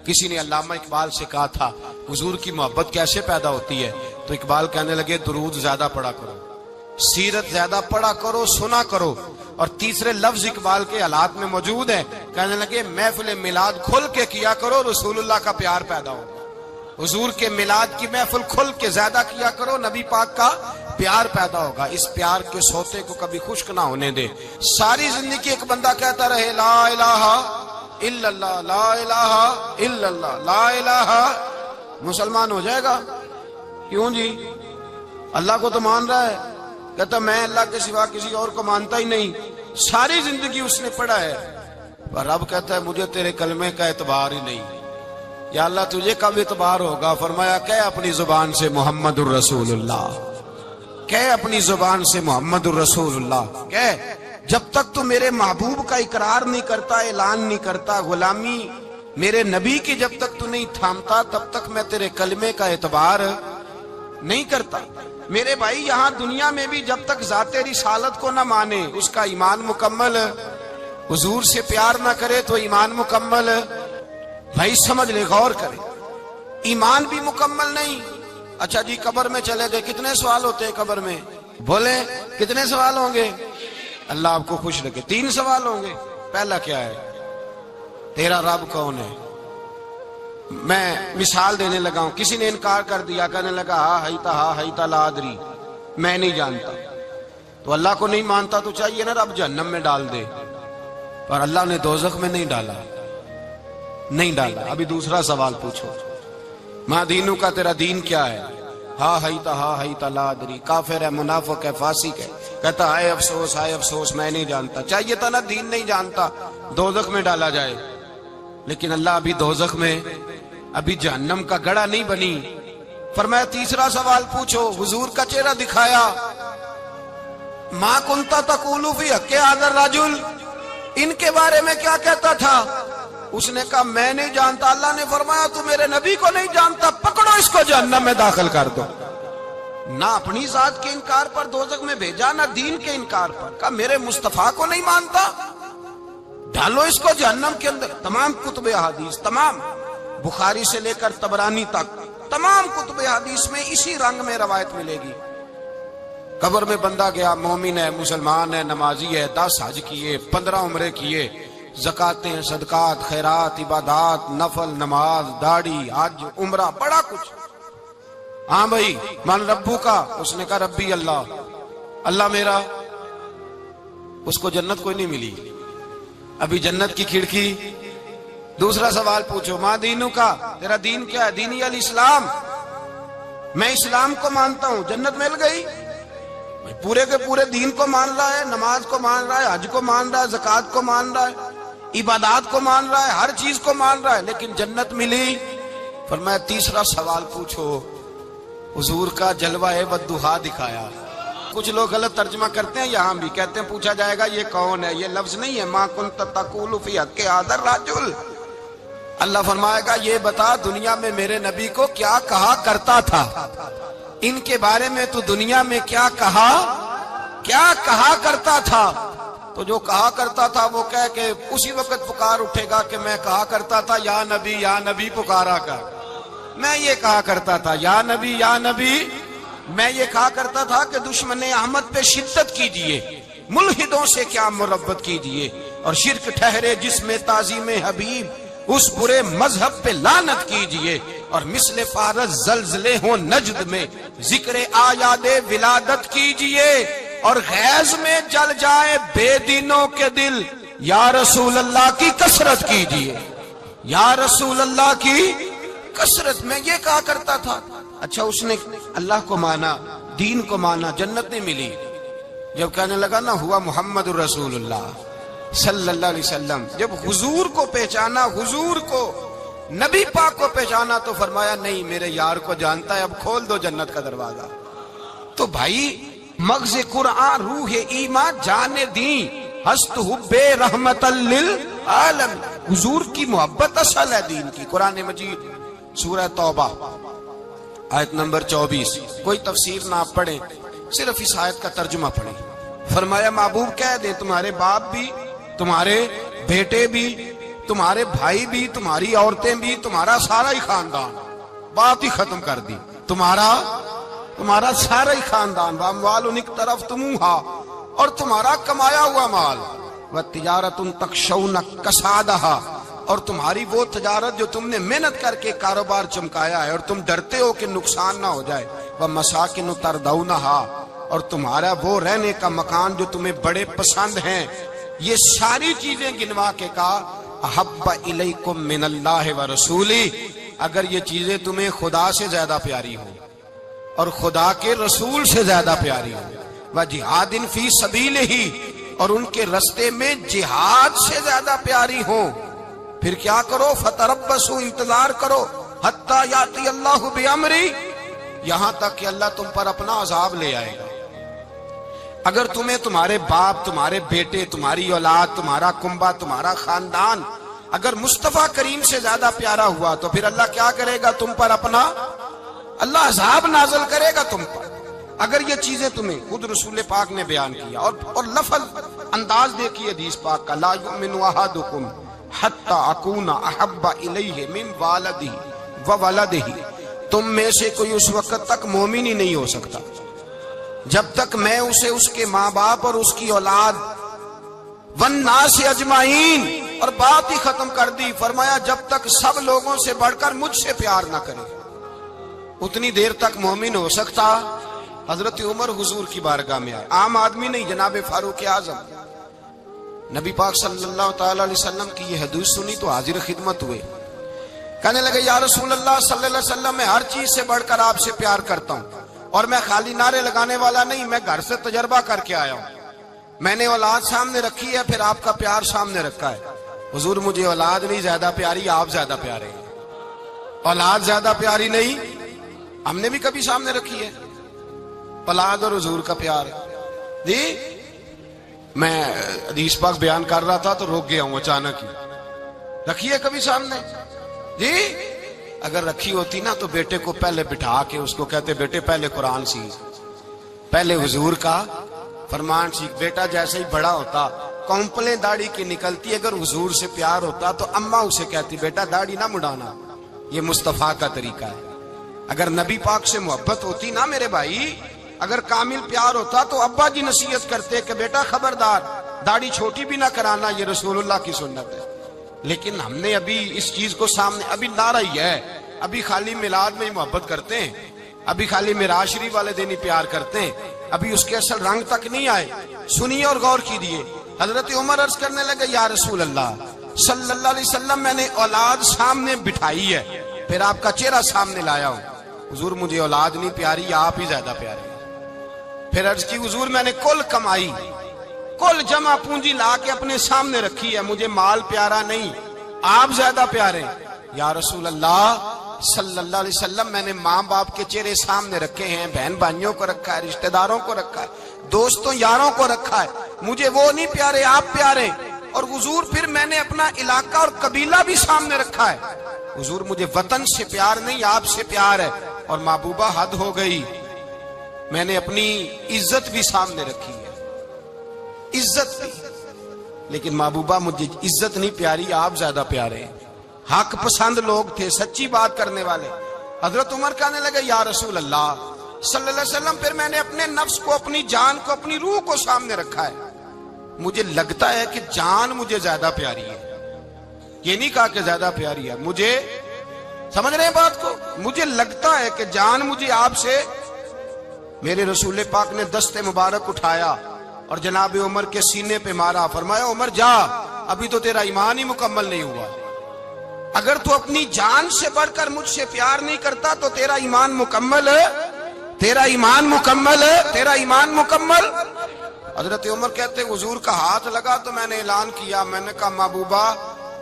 کسی نے علامہ اقبال سے کہا تھا حضور کی محبت کیسے پیدا ہوتی ہے، تو اقبال کہنے لگے درود زیادہ پڑھا کرو، سیرت زیادہ پڑھا کرو، سنا کرو. اور تیسرے لفظ اقبال کے حالات میں موجود ہے، کہنے لگے محفل میلاد کھل کے کیا کرو، رسول اللہ کا پیار پیدا ہوگا. حضور کے میلاد کی محفل کھل کے زیادہ کیا کرو، نبی پاک کا پیار پیدا ہوگا. اس پیار کے سوتے کو کبھی خشک نہ ہونے دے. ساری زندگی ایک بندہ کہتا رہے لا الہ الا اللہ، لا الہ الا اللہ، لا الہ، مسلمان ہو جائے گا. کیوں جی؟ اللہ کو تو مان رہا ہے، کہتا میں اللہ کے سوا کسی اور کو مانتا ہی نہیں. ساری زندگی اس نے پڑھا ہے، پر رب کہتا ہے مجھے تیرے کلمے کا اعتبار ہی نہیں. یا اللہ تجھے کب اعتبار ہوگا؟ فرمایا کہ اپنی زبان سے محمد الرسول اللہ، کہ اپنی زبان سے محمد الرسول اللہ، کہ جب تک تو میرے محبوب کا اقرار نہیں کرتا، اعلان نہیں کرتا، غلامی میرے نبی کی جب تک تو نہیں تھامتا، تب تک میں تیرے کلمے کا اعتبار نہیں کرتا. میرے بھائی یہاں دنیا میں بھی جب تک ذات رسالت کو نہ مانے، اس کا ایمان مکمل، حضور سے پیار نہ کرے تو ایمان مکمل. بھائی سمجھ لے، غور کرے، ایمان بھی مکمل نہیں. اچھا جی قبر میں چلے گئے، کتنے سوال ہوتے ہیں قبر میں؟ بولے کتنے سوال ہوں گے؟ اللہ آپ کو خوش رکھے. 3 سوال ہوں گے. پہلا کیا ہے؟ تیرا رب کون ہے؟ میں مثال دینے لگا ہوں. کسی نے انکار کر دیا، کہنے لگا ہا ہیتا لا ادری، میں نہیں جانتا. تو اللہ کو نہیں مانتا تو چاہیے نا رب جہنم میں ڈال دے، پر اللہ نے دوزخ میں نہیں ڈالا، نہیں ڈالا. ابھی دوسرا سوال پوچھو، ماں دینوں کا تیرا دین کیا ہے؟ ہا ہیتا لا ادری. کافر ہے، منافق ہے، فاسق ہے، کہتا ہائے افسوس، ہائے افسوس، میں نہیں جانتا. چاہیے تھا نا دین نہیں جانتا دوزخ میں ڈالا جائے. لیکن اللہ ابھی دوزخ میں، ابھی جہنم کا گڑھا نہیں بنی. فرمایا تیسرا سوال پوچھو، حضور کا چہرہ دکھایا، ما کنتا تقول فی حق ھذا الرجل، ان کے بارے میں کیا کہتا تھا؟ اس نے کہا میں نہیں جانتا. اللہ نے فرمایا تو میرے نبی کو نہیں جانتا، پکڑو اس کو جہنم میں داخل کر دو. نہ اپنی ذات کے انکار پر دوزخ میں بھیجا، نہ دین کے انکار پر. کہا میرے مصطفیٰ کو نہیں مانتا، ڈالو اس کو جہنم کے اندر. تمام کتب احادیث، تمام بخاری سے لے کر طبرانی تک، تمام کتب احادیث میں اسی رنگ میں روایت ملے گی. قبر میں بندہ گیا، مومن ہے، مسلمان ہے، نمازی ہے، 10 حج کیے، 15 عمرے کیے، زکاتیں، صدقات، خیرات، عبادات، نفل، نماز، داڑھی، حج، عمرہ، بڑا کچھ. ہاں بھائی من ربو کا؟ اس نے کہا ربی اللہ، اللہ میرا. اس کو جنت کوئی نہیں ملی، ابھی جنت کی کھڑکی. دوسرا سوال پوچھو، ماں دینوں کا، تیرا دین کیا ہے؟ دینی الاسلام، میں اسلام کو مانتا ہوں. جنت مل گئی. پورے کے پورے دین کو مان رہا ہے، نماز کو مان رہا ہے، حج کو مان رہا ہے، زکات کو مان رہا ہے، عبادات کو مان رہا ہے، ہر چیز کو مان رہا ہے، لیکن جنت ملی. فرمایا تیسرا سوال پوچھو، حضور کا جلوہ والضحیٰ دکھایا. کچھ لوگ غلط ترجمہ کرتے ہیں، یہاں بھی کہتے ہیں پوچھا جائے گا یہ کون ہے. یہ لفظ نہیں ہے ما کنت تقول فی حق ھذا الرجل. اللہ فرمائے گا یہ بتا دنیا میں میرے نبی کو کیا کہا کرتا تھا، ان کے بارے میں تو دنیا میں کیا کہا کرتا تھا. تو جو کہا کرتا تھا وہ کہہ کے اسی وقت پکار اٹھے گا کہ میں کہا کرتا تھا یا نبی پکارا کر. میں یہ کہا کرتا تھا یا نبی. میں یہ کہا کرتا تھا کہ دشمن احمد پہ شدت کیجئے، ملحدوں سے کیا مربت کیجئے، اور شرک ٹھہرے جس میں تعظیم حبیب، اس برے مذہب پہ لعنت کیجئے. اور مثل فارس زلزلے ہوں نجد میں، ذکر آیاد ولادت کیجئے. اور غیظ میں جل جائے بے دینوں کے دل، یا رسول اللہ کی کثرت کیجئے، یا رسول اللہ کی کثرت. میں یہ کہا کرتا تھا. اچھا اس نے اللہ کو مانا، دین کو مانا، جنت نہیں ملی. جب کہنے لگا نا ہوا محمد الرسول اللہ صلی اللہ علیہ وسلم، جب حضور کو پہچانا، حضور کو، نبی پاک کو پہچانا، تو فرمایا نہیں میرے یار کو جانتا ہے، اب کھول دو جنت کا دروازہ. تو بھائی مغز قرآن، روح ایمان، جان دین، ہست حب رحمت للعالم. حضور کی محبت اصل ہے دین کی. قرآن مجید سورہ توبہ آیت نمبر 24. کوئی تفسیر نہ آپ پڑھیں، صرف اس آیت کا ترجمہ پڑھیں. فرمایا محبوب کہہ دیں تمہارے باپ بھی، تمہارے بیٹے بھی، تمہارے بھائی بھی، تمہاری عورتیں بھی، تمہارا سارا ہی خاندان، بات ہی ختم کر دی، تمہارا سارا ہی خاندان، واموال اقترفتموہا، اور تمہارا کمایا ہوا مال، وتجارت تخشون کسادہا، اور تمہاری وہ تجارت جو تم نے محنت کر کے کاروبار چمکایا ہے اور تم ڈرتے ہو کہ نقصان نہ ہو جائے، ومساکن تردونہا، اور تمہارا وہ رہنے کا مکان جو تمہیں بڑے پسند ہیں، یہ ساری چیزیں گنوا کے کہا احب الیکم من اللہ ورسولی، اگر یہ چیزیں تمہیں خدا سے زیادہ پیاری ہوں اور خدا کے رسول سے زیادہ پیاری ہوں، وجہاد فی سبیلہ، اور ان کے رستے میں جہاد سے زیادہ پیاری ہوں، پھر کیا کرو؟ فتربصوا، انتظار کرو، حتی یاتی اللہ بامری، یہاں تک کہ اللہ تم پر اپنا عذاب لے آئے گا۔ اگر تمہیں تمہارے باپ، تمہارے بیٹے، تمہاری اولاد، تمہارا کنبہ، تمہارا خاندان اگر مصطفیٰ کریم سے زیادہ پیارا ہوا تو پھر اللہ کیا کرے گا تم پر؟ اپنا اللہ عذاب نازل کرے گا تم پر، اگر یہ چیزیں تمہیں خود رسول پاک نے بیان کیا، اور لفظ انداز دیکھیے حدیث پاک کا، لا یؤمن احدکم حتی اکون احب الیہ من والدہ وولدہ، تم میں سے کوئی اس وقت تک مومن ہی نہیں ہو سکتا جب تک میں اسے اس کے ماں باپ اور اس کی اولاد والناس اجمعین، اور بات ہی ختم کر دی، فرمایا جب تک سب لوگوں سے بڑھ کر مجھ سے پیار نہ کرے اتنی دیر تک مومن ہو سکتا۔ حضرت عمر حضور کی بارگاہ میں آئے، عام آدمی نہیں، جناب فاروق اعظم، نبی پاک صلی اللہ تعالی علیہ وسلم کی یہ حدیث سنی تو حاضر خدمت ہوئے، کہنے لگے یا رسول اللہ صلی اللہ علیہ وسلم، میں ہر چیز سے بڑھ کر آپ سے پیار کرتا ہوں، اور میں خالی نعرے لگانے والا نہیں، میں گھر سے تجربہ کر کے آیا ہوں، میں نے اولاد سامنے رکھی ہے، پھر آپ کا پیار سامنے رکھا ہے، حضور مجھے اولاد نہیں زیادہ پیاری، آپ زیادہ پیارے ہیں، اولاد زیادہ پیاری نہیں، ہم نے بھی کبھی سامنے رکھی ہے اولاد اور حضور کا پیار جی۔ میں حدیث پاک بیان کر رہا تھا تو روک گیا ہوں اچانک ہی، رکھی ہے کبھی سامنے جی؟ اگر رکھی ہوتی نا تو بیٹے کو پہلے بٹھا کے اس کو کہتے بیٹے پہلے قرآن سیکھ، پہلے حضور کا فرمان سیکھ۔ بیٹا جیسے ہی بڑا ہوتا، کونپلیں داڑھی کی نکلتی، اگر حضور سے پیار ہوتا تو اماں اسے کہتی بیٹا داڑھی نہ مڈانا، یہ مصطفیٰ کا طریقہ ہے۔ اگر نبی پاک سے محبت ہوتی نا میرے بھائی، اگر کامل پیار ہوتا تو ابا جی نصیحت کرتے کہ بیٹا خبردار داڑھی چھوٹی بھی نہ کرانا، یہ رسول اللہ کی سنت ہے۔ لیکن ہم نے ابھی اس چیز کو سامنے، ابھی نعرہ ہی ہے، ابھی خالی میلاد میں ہی محبت کرتے ہیں، ابھی خالی معراج شریف والے دن ہی پیار کرتے ہیں، ابھی اس کے اصل رنگ تک نہیں آئے۔ سنیے اور غور کیجیے، حضرت عمر عرض کرنے لگے یا رسول اللہ صلی اللہ علیہ وسلم، میں نے اولاد سامنے بٹھائی ہے، پھر آپ کا چہرہ سامنے لایا ہوں، حضور مجھے اولاد نہیں پیاری، آپ ہی زیادہ پیارے۔ پھر عرض کی حضور میں نے کل کمائی، کل جمع پونجی لا کے اپنے سامنے رکھی ہے، مجھے مال پیارا نہیں، آپ زیادہ پیارے۔ یا رسول اللہ صلی اللہ علیہ وسلم، میں نے ماں باپ کے چہرے سامنے رکھے ہیں، بہن بھائیوں کو رکھا ہے، رشتہ داروں کو رکھا ہے، دوستوں یاروں کو رکھا ہے، مجھے وہ نہیں پیارے، آپ پیارے۔ اور حضور پھر میں نے اپنا علاقہ اور قبیلہ بھی سامنے رکھا ہے، حضور مجھے وطن سے پیار نہیں، آپ سے پیار ہے۔ اور محبوبہ حد ہو گئی، میں نے اپنی عزت بھی سامنے رکھی ہے، عزت بھی، لیکن محبوبہ مجھے عزت نہیں پیاری، آپ زیادہ پیارے ہیں۔ حق پسند لوگ تھے، سچی بات کرنے والے۔ حضرت عمر کہنے لگے یا رسول اللہ صلی اللہ علیہ وسلم، پھر میں نے اپنے نفس کو، اپنی جان کو، اپنی روح کو سامنے رکھا ہے، مجھے لگتا ہے کہ جان مجھے زیادہ پیاری ہے، یہ نہیں کہا کہ زیادہ پیاری ہے، مجھے سمجھ رہے ہیں بات کو، مجھے لگتا ہے کہ جان مجھے آپ سے۔ میرے رسول پاک نے دست مبارک اٹھایا اور جناب عمر کے سینے پہ مارا، فرمایا عمر جا، ابھی تو تیرا ایمان ہی مکمل نہیں ہوا، اگر تو اپنی جان سے بڑھ کر مجھ سے پیار نہیں کرتا تو تیرا ایمان مکمل ہے، تیرا ایمان مکمل ہے، تیرا ایمان مکمل۔ حضرت عمر کہتے حضور کا ہاتھ لگا تو میں نے اعلان کیا، میں نے کہا محبوبہ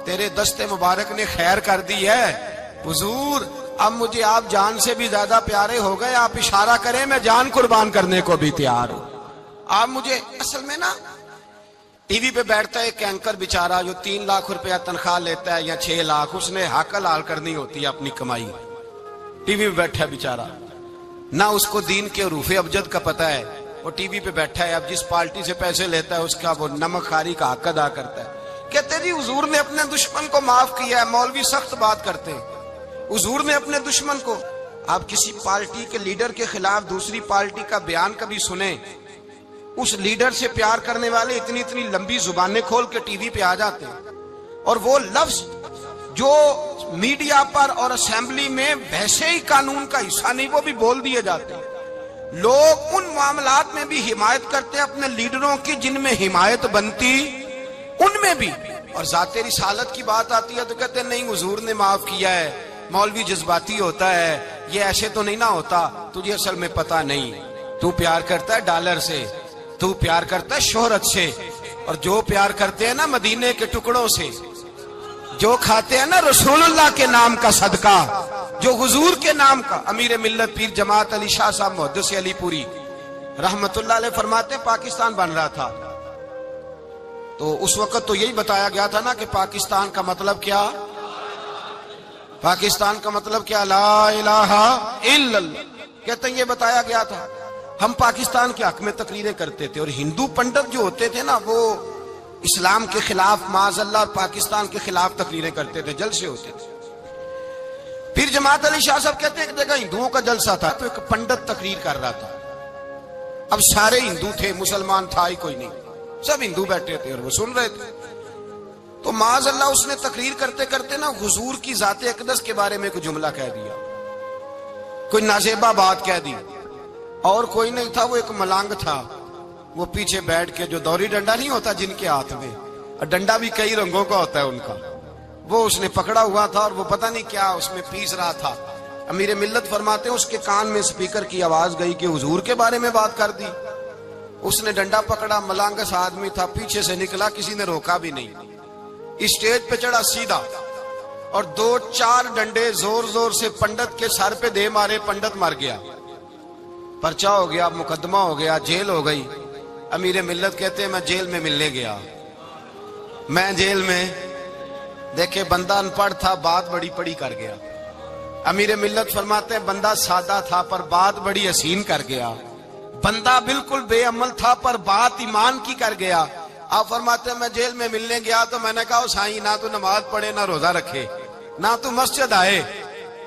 تیرے دست مبارک نے خیر کر دی ہے، حضور اب مجھے آپ جان سے بھی زیادہ پیارے ہو گئے، آپ اشارہ کریں میں جان قربان کرنے کو بھی تیار ہوں۔ آپ مجھے، اصل میں نا ٹی وی پہ بیٹھتا ہے ایک اینکر بیچارہ جو 3 لاکھ روپیہ تنخواہ لیتا ہے یا 6 لاکھ، اس نے حق حلال کرنی ہوتی ہے اپنی کمائی، ٹی وی پہ بیٹھا ہے بیچارہ، نہ اس کو دین کے حروف ابجد کا پتہ ہے، وہ ٹی وی پہ بیٹھا ہے، اب جس پارٹی سے پیسے لیتا ہے اس کا وہ نمک خواری کا حق ادا کرتا ہے، کہتے جی حضور نے اپنے دشمن کو معاف کیا ہے. مولوی سخت بات کرتے ہیں. حضور نے اپنے دشمن کو، آپ کسی پارٹی کے لیڈر کے خلاف دوسری پارٹی کا بیان کبھی سنیں، اس لیڈر سے پیار کرنے والے اتنی اتنی لمبی زبانیں کھول کے ٹی وی پہ آ جاتے ہیں، اور وہ لفظ جو میڈیا پر اور اسمبلی میں ویسے ہی قانون کا حصہ نہیں وہ بھی بول دیے جاتے ہیں. لوگ ان معاملات میں بھی حمایت کرتے ہیں اپنے لیڈروں کی جن میں حمایت بنتی ان میں بھی، اور ذات رسالت کی بات آتی ہے تو کہتے ہیں نہیں حضور نے معاف کیا ہے. مولوی جذباتی ہوتا ہے، یہ ایسے تو نہیں نہ ہوتا، تجھے اصل میں پتا نہیں. تو پیار کرتا ہے ڈالر سے، تو پیار کرتا ہے شہرت سے، اور جو پیار کرتے ہیں نا مدینے کے ٹکڑوں سے، جو کھاتے ہیں نا رسول اللہ کے نام کا صدقہ، جو حضور کے نام کا. امیر ملت پیر جماعت علی شاہ صاحب محدث علی پوری رحمت اللہ علیہ فرماتے ہیں پاکستان بن رہا تھا تو اس وقت تو یہی بتایا گیا تھا نا کہ پاکستان کا مطلب کیا، پاکستان کا مطلب کیا، لا الہ الا اللہ. کہتے ہیں یہ بتایا گیا تھا. ہم پاکستان کے حق میں تقریریں کرتے تھے، اور ہندو پنڈت جو ہوتے تھے نا وہ اسلام کے خلاف معاذ اللہ اور پاکستان کے خلاف تقریریں کرتے تھے، جلسے ہوتے تھے. پھر جماعت علی شاہ صاحب کہتے ہیں ایک جگہ ہندوؤں کا جلسہ تھا تو ایک پنڈت تقریر کر رہا تھا. اب سارے ہندو تھے، مسلمان تھا ہی کوئی نہیں، سب ہندو بیٹھے تھے اور وہ سن رہے تھے. تو معاذ اللہ اس نے تقریر کرتے کرتے نا حضور کی ذات اقدس کے بارے میں کوئی جملہ کہہ دیا، کوئی نازیبہ بات کہہ دی. اور کوئی نہیں تھا، وہ ایک ملانگ تھا، وہ پیچھے بیٹھ کے جو دوری ڈنڈا نہیں ہوتا جن کے ہاتھ میں، اور ڈنڈا بھی کئی رنگوں کا ہوتا ہے ان کا، وہ اس نے پکڑا ہوا تھا اور وہ پتہ نہیں کیا اس میں پیس رہا تھا. امیر ملت فرماتے ہیں اس کے کان میں سپیکر کی آواز گئی کہ حضور کے بارے میں بات کر دی. اس نے ڈنڈا پکڑا، ملانگس آدمی تھا، پیچھے سے نکلا، کسی نے روکا بھی نہیں. اسٹیج پہ چڑھا سیدھا اور 2-4 ڈنڈے زور زور سے پنڈت کے سر پہ دے مارے. پنڈت مر گیا، پرچہ ہو گیا، مقدمہ ہو گیا، جیل ہو گئی. امیر ملت کہتے ہیں میں جیل میں ملنے گیا، میں جیل میں، دیکھے بندہ ان پڑھ تھا، بات بڑی پڑی کر گیا. امیر ملت فرماتے ہیں بندہ سادہ تھا پر بات بڑی حسین کر گیا، بندہ بالکل بے عمل تھا پر بات ایمان کی کر گیا. آپ فرماتے ہیں میں جیل میں ملنے گیا تو میں نے کہا سائیں نہ تو نماز پڑھے، نہ روزہ رکھے، نہ تو مسجد آئے،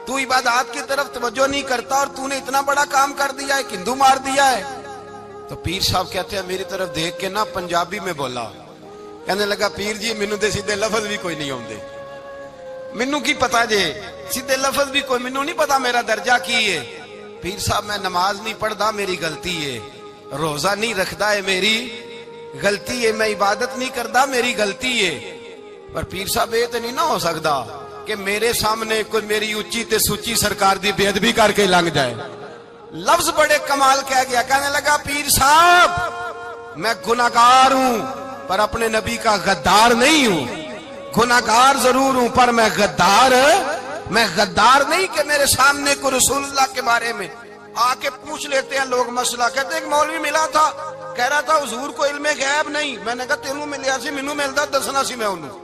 تو عبادات کی طرف توجہ نہیں کرتا، اور تو نے اتنا بڑا کام کر دیا ہے، ہندو مار دیا ہے. تو پیر صاحب کہتے ہیں میری طرف دیکھ کے نا پنجابی میں بولا، کہنے لگا پیر جی مینوں دے سیدھے لفظ بھی کوئی نہیں آوندے، مینوں کی پتا جے سیدھے لفظ بھی کوئی، مینوں نہیں پتا میرا درجہ کی ہے. پیر صاحب میں نماز نہیں پڑھدا میری غلطی ہے، روزہ نہیں رکھدا ہے میری غلطی ہے، میں عبادت نہیں کردا میری غلطی ہے. پر پیر صاحب یہ تو نہیں نہ ہو سکتا کہ میرے سامنے کوئی میری اونچی تے سچی سرکار دی بے ادبی کر کے لنگ جائے. لفظ بڑے کمال کہہ گیا، کہنے لگا پیر صاحب میں گناہگار ہوں پر اپنے نبی کا غدار نہیں ہوں. گناہگار ضرور ہوں پر میں غدار نہیں کہ میرے سامنے کو رسول اللہ کے بارے میں آ کے پوچھ لیتے ہیں لوگ مسئلہ. کہتے ہیں ایک مولوی ملا تھا، کہہ رہا تھا حضور کو علم غیب نہیں. میں نے کہا تینوں ملیا سی، مینوں ملدا دسنا سی، میں انہوں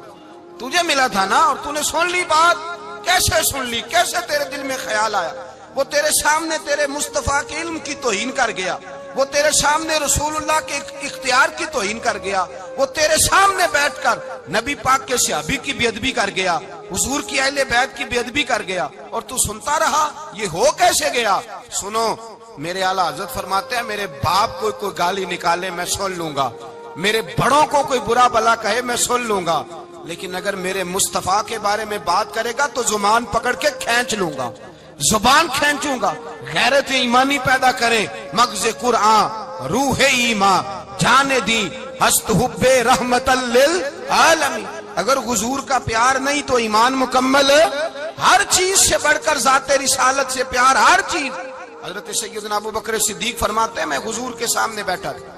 تجھے ملا تھا نا، اور تو نے سن لی بات. کیسے سن لی، کیسے تیرے دل میں خیال آیا؟ وہ تیرے سامنے تیرے مصطفیٰ کے علم کی توہین کر گیا، وہ تیرے سامنے رسول اللہ کے اختیار کی توہین کر گیا، وہ تیرے سامنے بیٹھ کر نبی پاک کے صحابی کی بے ادبی کر گیا، حضور کی اہل بیت کی بے ادبی کر گیا، اور تو سنتا رہا. یہ ہو کیسے گیا؟ سنو، میرے اعلیٰ حضرت فرماتے ہیں میرے باپ کو کوئی گالی نکالے میں سن لوں گا، میرے بڑوں کو کوئی برا بلا کہے میں سن لوں گا، لیکن اگر میرے مصطفیٰ کے بارے میں بات کرے گا تو زبان پکڑ کے کھینچ لوں گا، زبان کھینچوں گا. غیرت ایمانی پیدا کرے مغز قرآن روح ایمان جانے دی ہست حب رحمت للعالمین. اگر حضور کا پیار نہیں تو ایمان مکمل، ہر چیز سے بڑھ کر ذات رسالت سے پیار، ہر چیز. حضرت سیدنا ابو بکر صدیق فرماتے ہیں میں حضور کے سامنے بیٹھا تھا،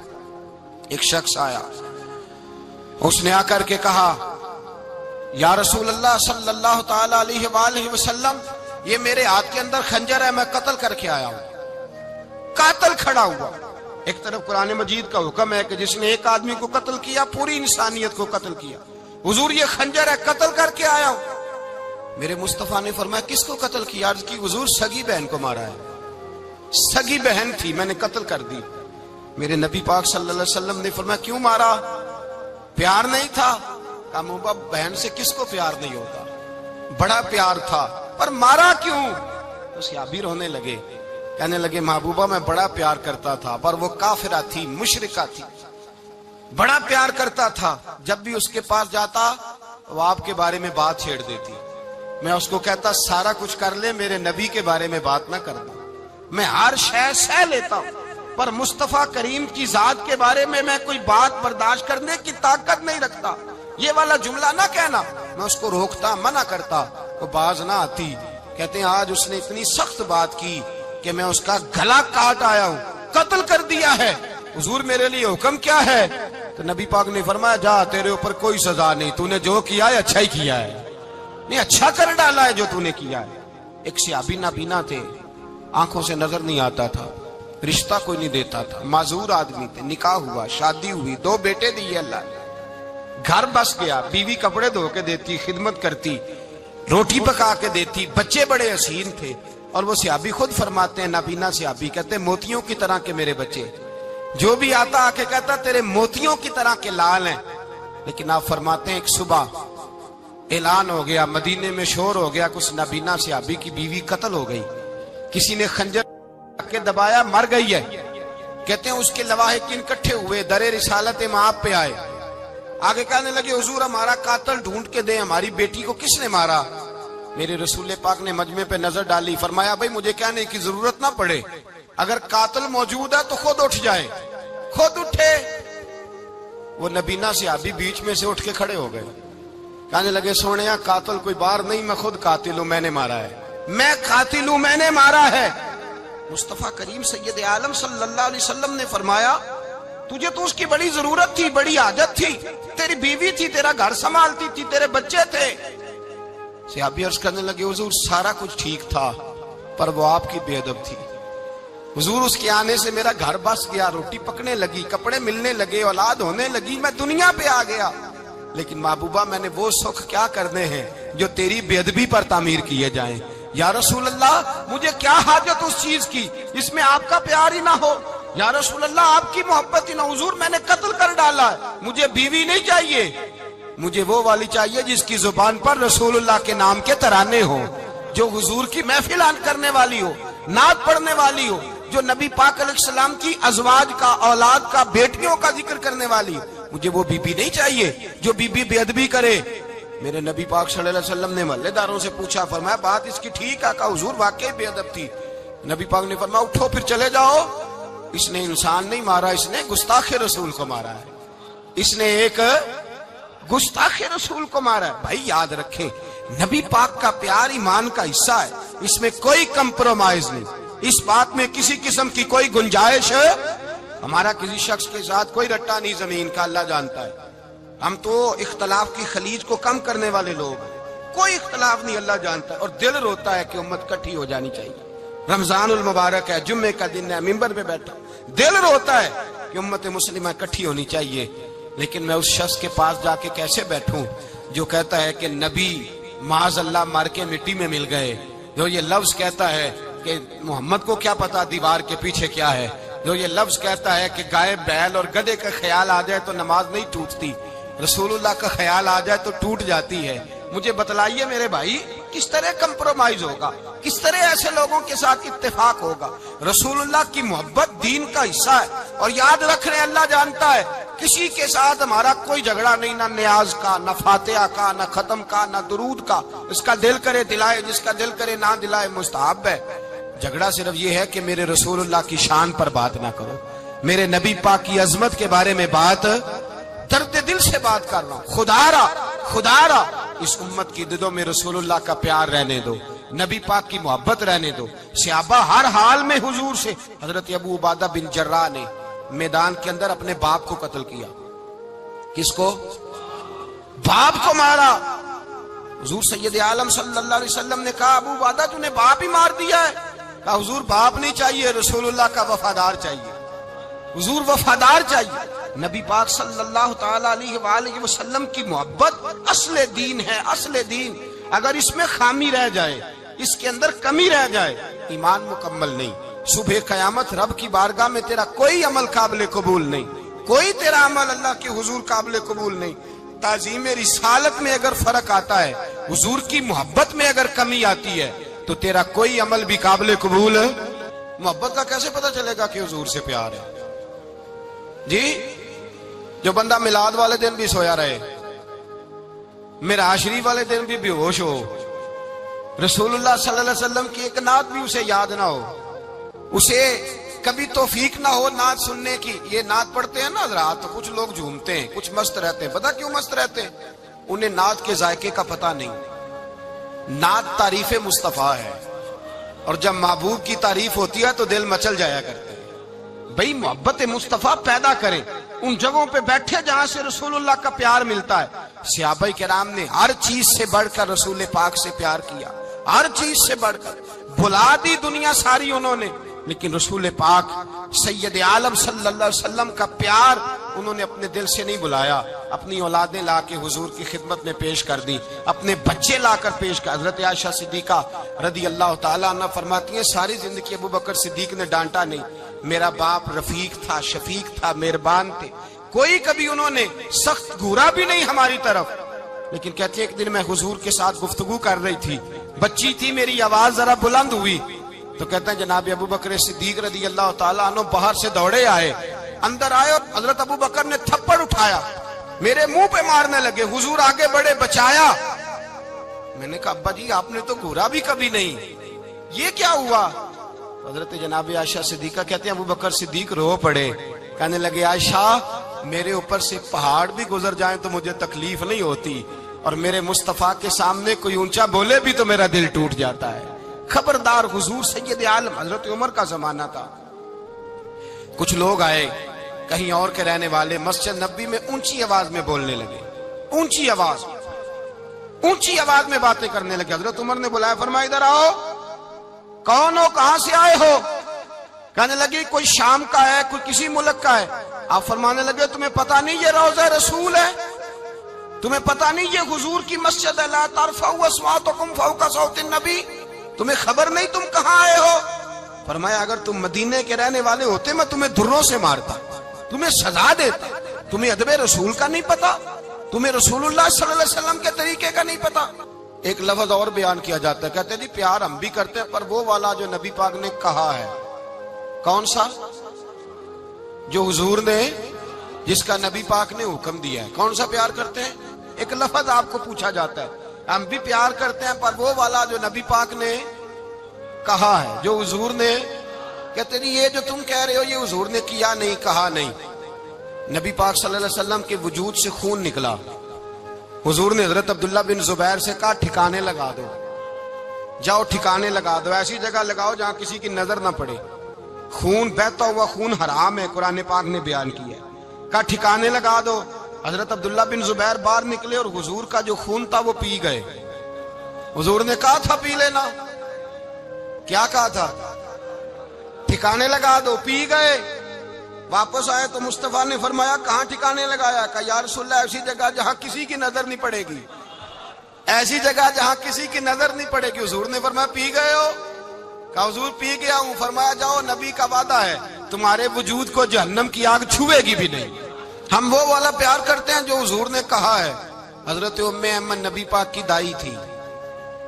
ایک شخص آیا، اس نے آ کر کے کہا یا رسول اللہ صلی اللہ تعالی علیہ وآلہ وسلم یہ میرے ہاتھ کے اندر خنجر ہے، میں قتل کر کے آیا ہوں. قاتل کھڑا ہوا. ایک طرف قرآن مجید کا حکم ہے کہ جس نے ایک آدمی کو قتل کیا پوری انسانیت کو قتل کیا. حضور یہ خنجر ہے، قتل کر کے آیا ہوں. میرے مصطفیٰ نے فرمایا کس کو قتل کیا؟ عرض کی حضور سگی بہن کو مارا ہے، سگی بہن تھی میں نے قتل کر دی. میرے نبی پاک صلی اللہ علیہ وسلم نے فرمایا کیوں مارا؟ پیار نہیں تھا؟ کہا محبوبہ بہن سے کس کو پیار نہیں ہوتا، بڑا پیار تھا، پر مارا کیوں؟ تو صحابی رونے لگے، کہنے لگے محبوبہ میں بڑا پیار کرتا تھا، پر وہ کافرہ تھی، مشرکہ تھی، بڑا پیار کرتا تھا، جب بھی اس کے پاس جاتا وہ آپ کے بارے میں بات چھیڑ دیتی، میں اس کو کہتا سارا کچھ کر لے میرے نبی کے بارے میں بات نہ کرنا، میں ہر شے سہ لیتا ہوں، پر مصطفیٰ کریم کی ذات کے بارے میں کوئی بات برداشت کرنے کی طاقت نہیں رکھتا، یہ والا جملہ نہ کہنا، میں اس کو روکتا، منع کرتا، وہ باز نہ آتی۔ کہتے ہیں آج اس نے اتنی سخت بات کی کہ میں اس کا گلا کاٹ آیا ہوں، قتل کر دیا ہے، حضور میرے لیے حکم کیا ہے؟ تو نبی پاک نے فرمایا جا تیرے اوپر کوئی سزا نہیں، تو نے جو کیا ہے اچھا ہی کیا ہے، نہیں اچھا کر ڈالا ہے جو تو نے کیا ہے۔ ایک صحابی نابینا تھے، آنکھوں سے نظر نہیں آتا تھا، رشتہ کوئی نہیں دیتا تھا، معذور آدمی تھے، نکاح ہوا، شادی ہوئی، 2 بیٹے دیے اللہ نے، گھر بس گیا، بیوی کپڑے دھو کے دیتی، خدمت کرتی، روٹی پکا کے دیتی، بچے بڑے حسین تھے، اور وہ صحابی خود فرماتے ہیں، نابینا صحابی کہتے ہیں موتیوں کی طرح کے میرے بچے، جو بھی آتا آ کے کہتا تیرے موتیوں کی طرح کے لال ہیں۔ لیکن آپ فرماتے ہیں ایک صبح اعلان ہو گیا، مدینے میں شور ہو گیا، کچھ نابینا صحابی کی بیوی قتل ہو گئی، کسی نے خنجر کے دبایا، مر گئی ہے۔ کہتے ہیں اس کے لواحقین اکٹھے ہوئے، در رسالت مآب پہ آئے، آگے کہنے لگے حضور ہمارا قاتل ڈھونڈ کے دیں، ہماری بیٹی کو کس نے مارا؟ میرے رسول پاک نے مجمع پہ نظر ڈالی، فرمایا بھائی مجھے کہنے کی ضرورت نہ پڑے، اگر قاتل موجود ہے تو خود اٹھ جائے۔ خود اٹھے، وہ نبینا صحابی بیچ میں سے اٹھ کے کھڑے ہو گئے، کہنے لگے سونیا قاتل کوئی باہر نہیں، میں خود قاتل ہوں، میں نے مارا ہے، میں قاتل ہوں، میں نے مارا ہے۔ مصطفیٰ کریم سید عالم صلی اللہ علیہ وسلم نے فرمایا تجھے تو اس کی بڑی ضرورت تھی، بڑی حاجت تھی، تیری بیوی تھی، تیرا گھر سنبھالتی تھی، تیرے بچے تھے۔ صحابی عرض کرنے لگے حضور سارا کچھ ٹھیک تھا، پر وہ آپ کی بے ادب تھی، حضور اس کے آنے سے میرا گھر بس گیا، روٹی پکنے لگی، کپڑے ملنے لگے، اولاد ہونے لگی، میں دنیا پہ آ گیا، لیکن محبوبہ میں نے وہ سکھ کیا کرنے ہیں جو تیری بے ادبی پر تعمیر کیے جائیں۔ یا رسول اللہ مجھے کیا حاجت اس چیز کی جس میں آپ کا پیار ہی نہ ہو، یا رسول اللہ آپ کی محبت ہی نہ، حضور میں نے قتل کر ڈالا ہے، مجھے بیوی نہیں چاہیے، مجھے وہ والی چاہیے جس کی زبان پر رسول اللہ کے نام کے ترانے ہو، جو حضور کی محفل کرنے والی ہو، نعت پڑھنے والی ہو، جو نبی پاک علیہ السلام کی ازواج کا، اولاد کا، بیٹیوں کا ذکر کرنے والی ہو، مجھے وہ بیوی نہیں چاہیے جو بیوی بے ادبی کرے۔ میرے نبی پاک صلی اللہ علیہ وسلم نے محلے داروں سے پوچھا، فرمایا بات اس کی ٹھیک ہے؟ کہا حضور واقعی بے ادب تھی۔ نبی پاک نے فرمایا اٹھو پھر چلے جاؤ، اس نے انسان نہیں مارا، اس نے گستاخ رسول کو مارا ہے، اس نے ایک گستاخ رسول کو مارا ہے۔ بھائی یاد رکھیں نبی پاک کا پیار ایمان کا حصہ ہے، اس میں کوئی کمپرومائز نہیں، اس بات میں کسی قسم کی کوئی گنجائش ہے۔ ہمارا کسی شخص کے ساتھ کوئی رٹا نہیں زمین کا، اللہ جانتا ہے، ہم تو اختلاف کی خلیج کو کم کرنے والے لوگ ہیں، کوئی اختلاف نہیں، اللہ جانتا ہے، اور دل روتا ہے کہ امت کٹھی ہو جانی چاہیے۔ رمضان المبارک ہے، جمعے کا دن ہے، منبر پہ بیٹھا، دل روتا ہے کہ امت مسلمہ کٹھی ہونی چاہیے، لیکن میں اس شخص کے پاس جا کے کیسے بیٹھوں جو کہتا ہے کہ نبی معاذ اللہ مر کے مٹی میں مل گئے، جو یہ لفظ کہتا ہے کہ محمد کو کیا پتا دیوار کے پیچھے کیا ہے، جو یہ لفظ کہتا ہے کہ گائے بیل اور گدھے کا خیال آ جائے تو نماز نہیں ٹوٹتی، رسول اللہ کا خیال آ جائے تو ٹوٹ جاتی ہے۔ مجھے بتلائیے میرے بھائی کس طرح کمپرومائز ہوگا، کس طرح ایسے لوگوں کے ساتھ اتفاق ہوگا؟ رسول اللہ کی محبت دین کا حصہ ہے، اور یاد رکھ رہے اللہ جانتا ہے کسی کے ساتھ ہمارا کوئی جھگڑا نہیں، نہ نیاز کا، نہ فاتحہ کا، نہ ختم کا، نہ درود کا، اس کا دل کرے دلائے، جس کا دل کرے نہ دلائے، مستحب ہے۔ جھگڑا صرف یہ ہے کہ میرے رسول اللہ کی شان پر بات نہ کرو، میرے نبی پاک کی عظمت کے بارے میں بات، درد دل سے بات کر رہا ہوں، خدا را اس امت کی دلوں میں رسول اللہ کا پیار رہنے دو، نبی پاک کی محبت رہنے دو۔ صحابہ ہر حال میں حضور سے، حضرت ابو عبادہ بن جراح نے میدان کے اندر اپنے باپ کو قتل کیا، کس کو؟ باپ کو مارا۔ حضور سید عالم صلی اللہ علیہ وسلم نے کہا ابو عبادہ تو نے باپ ہی مار دیا ہے؟ کہا حضور باپ نہیں چاہیے، رسول اللہ کا وفادار چاہیے، حضور وفادار چاہیے۔ نبی پاک صلی اللہ تعالی علیہ وآلہ وسلم کی محبت اصل دین ہے، اصل دین۔ اگر اس میں خامی رہ جائے، اس کے اندر کمی رہ جائے، ایمان مکمل نہیں۔ صبح قیامت رب کی بارگاہ میں تیرا کوئی عمل قابل قبول نہیں، کوئی تیرا عمل اللہ کے حضور قابل قبول نہیں۔ تعظیم رسالت میں اگر فرق آتا ہے، حضور کی محبت میں اگر کمی آتی ہے، تو تیرا کوئی عمل بھی قابل قبول ہے۔ محبت کا کیسے پتہ چلے گا کہ حضور سے پیار ہے؟ جی، جو بندہ میلاد والے دن بھی سویا رہے، معراج شریف والے دن بھی بے ہوش ہو، رسول اللہ صلی اللہ علیہ وسلم کی ایک نعت بھی اسے یاد نہ ہو، اسے کبھی توفیق نہ ہو نعت سننے کی۔ یہ نعت پڑھتے ہیں نا حضرات، تو کچھ لوگ جھومتے ہیں، کچھ مست رہتے ہیں۔ پتہ کیوں مست رہتے ہیں؟ انہیں نعت کے ذائقے کا پتہ نہیں۔ نعت تعریف مصطفیٰ ہے، اور جب محبوب کی تعریف ہوتی ہے تو دل مچل جایا کرتے ہیں۔ بھئی محبت مصطفیٰ پیدا کریں، ان جگہوں پہ بیٹھے جہاں سے رسول اللہ کا پیار ملتا ہے۔ صحابہ کرام نے ہر چیز سے بڑھ کر رسول پاک سے پیار کیا، ہر چیز سے بڑھ کر۔ بھلا دی دنیا ساری انہوں نے، لیکن رسول پاک سید عالم صلی اللہ علیہ وسلم کا پیار انہوں نے اپنے دل سے نہیں بلایا۔ اپنی اولادیں لا کے حضور کی خدمت میں پیش کر دی، اپنے بچے لا کر پیش کر۔ حضرت عائشہ صدیقہ رضی اللہ تعالیٰ عنہ فرماتی ہیں ساری زندگی ابو بکر صدیق نے ڈانٹا نہیں، میرا باپ رفیق تھا، شفیق تھا، مہربان تھے، کوئی کبھی انہوں نے سخت گھورا بھی نہیں ہماری طرف۔ لیکن کہتے ہیں ایک دن میں حضور کے ساتھ گفتگو کر رہی تھی، بچی تھی، میری آواز ذرا بلند ہوئی، تو کہتے ہیں جناب ابو بکر صدیق رضی اللہ تعالیٰ عنہ باہر سے دوڑے آئے، اندر آئے اور حضرت ابو بکر نے تھپڑ اٹھایا، میرے منہ پہ مارنے لگے۔ حضور آگے بڑھے، بچایا۔ میں نے کہا ابا جی آپ نے تو گھورا بھی کبھی نہیں، یہ کیا ہوا؟ حضرت جناب عائشہ صدیقہ کہتے ہیں ابو بکر صدیق رو پڑے، کہنے لگے عائشہ میرے اوپر سے پہاڑ بھی گزر جائیں تو مجھے تکلیف نہیں ہوتی، اور میرے مصطفیٰ کے سامنے کوئی اونچا بولے بھی تو میرا دل ٹوٹ جاتا ہے۔ خبردار، حضور سید عالم، حضرت عمر کا زمانہ تھا، کچھ لوگ آئے کہیں اور کے رہنے والے، مسجد نبوی میں اونچی آواز میں بولنے لگے، اونچی آواز میں باتیں کرنے لگے۔ حضرت عمر نے بلایا، فرمایا ادھر آؤ، کون ہو، کہاں سے آئے ہو؟ کہنے لگے کوئی شام کا ہے، کوئی کسی ملک کا ہے۔ آپ فرمانے لگے تمہیں پتہ نہیں یہ روضہ رسول ہے؟ تمہیں پتہ نہیں یہ حضور کی مسجد ہے؟ لا ترفعوا اصواتکم فوق صوت النبی، تمہیں خبر نہیں تم کہاں آئے ہو؟ فرمایا اگر تم مدینے کے رہنے والے ہوتے میں تمہیں دھروں سے مارتا، تمہیں سزا دیتا۔ تمہیں ادب رسول کا نہیں پتا، تمہیں رسول اللہ صلی اللہ علیہ وسلم کے طریقے کا نہیں پتا۔ ایک لفظ اور بیان کیا جاتا ہے، کہتے ہیں جی پیار ہم بھی کرتے ہیں پر وہ والا جو نبی پاک نے کہا ہے۔ کون سا؟ جو حضور نے، جس کا نبی پاک نے حکم دیا ہے۔ کون سا پیار کرتے ہیں؟ ایک لفظ آپ کو پوچھا جاتا ہے، ہم بھی پیار کرتے ہیں پر وہ والا جو نبی پاک نے کہا ہے، جو حضور نے۔ کہتے ہیں یہ جو تم کہہ رہے ہو یہ حضور نے کیا نہیں، کہا نہیں۔ نبی پاک صلی اللہ علیہ وسلم کے وجود سے خون نکلا، حضور نے حضرت عبداللہ بن زبیر سے کہا ٹھکانے لگا دو، جاؤ ٹھکانے لگا دو، ایسی جگہ لگاؤ جہاں کسی کی نظر نہ پڑے۔ خون بہتا ہوا خون حرام ہے، قرآن پاک نے بیان کیا ہے، کہا ٹھکانے لگا دو۔ حضرت عبداللہ بن زبیر باہر نکلے اور حضور کا جو خون تھا وہ پی گئے۔ حضور نے کہا تھا پی لینا، کیا کہا تھا؟ ٹھکانے لگا دو، پی گئے۔ واپس آئے تو مصطفیٰ نے فرمایا کہاں ٹھکانے لگایا؟ کہا یا رسول اللہ ایسی جگہ جہاں کسی کی نظر نہیں پڑے گی، ایسی جگہ جہاں کسی کی نظر نہیں پڑے گی۔ حضور نے فرمایا پی گئے ہو؟ کہا حضور پی گیا ہوں۔ فرمایا جاؤ نبی کا وعدہ ہے تمہارے وجود کو جہنم کی آگ چھوئے گی بھی نہیں۔ ہم وہ والا پیار کرتے ہیں جو حضور نے کہا ہے۔ حضرت ام ایمن نبی پاک کی دائی تھی،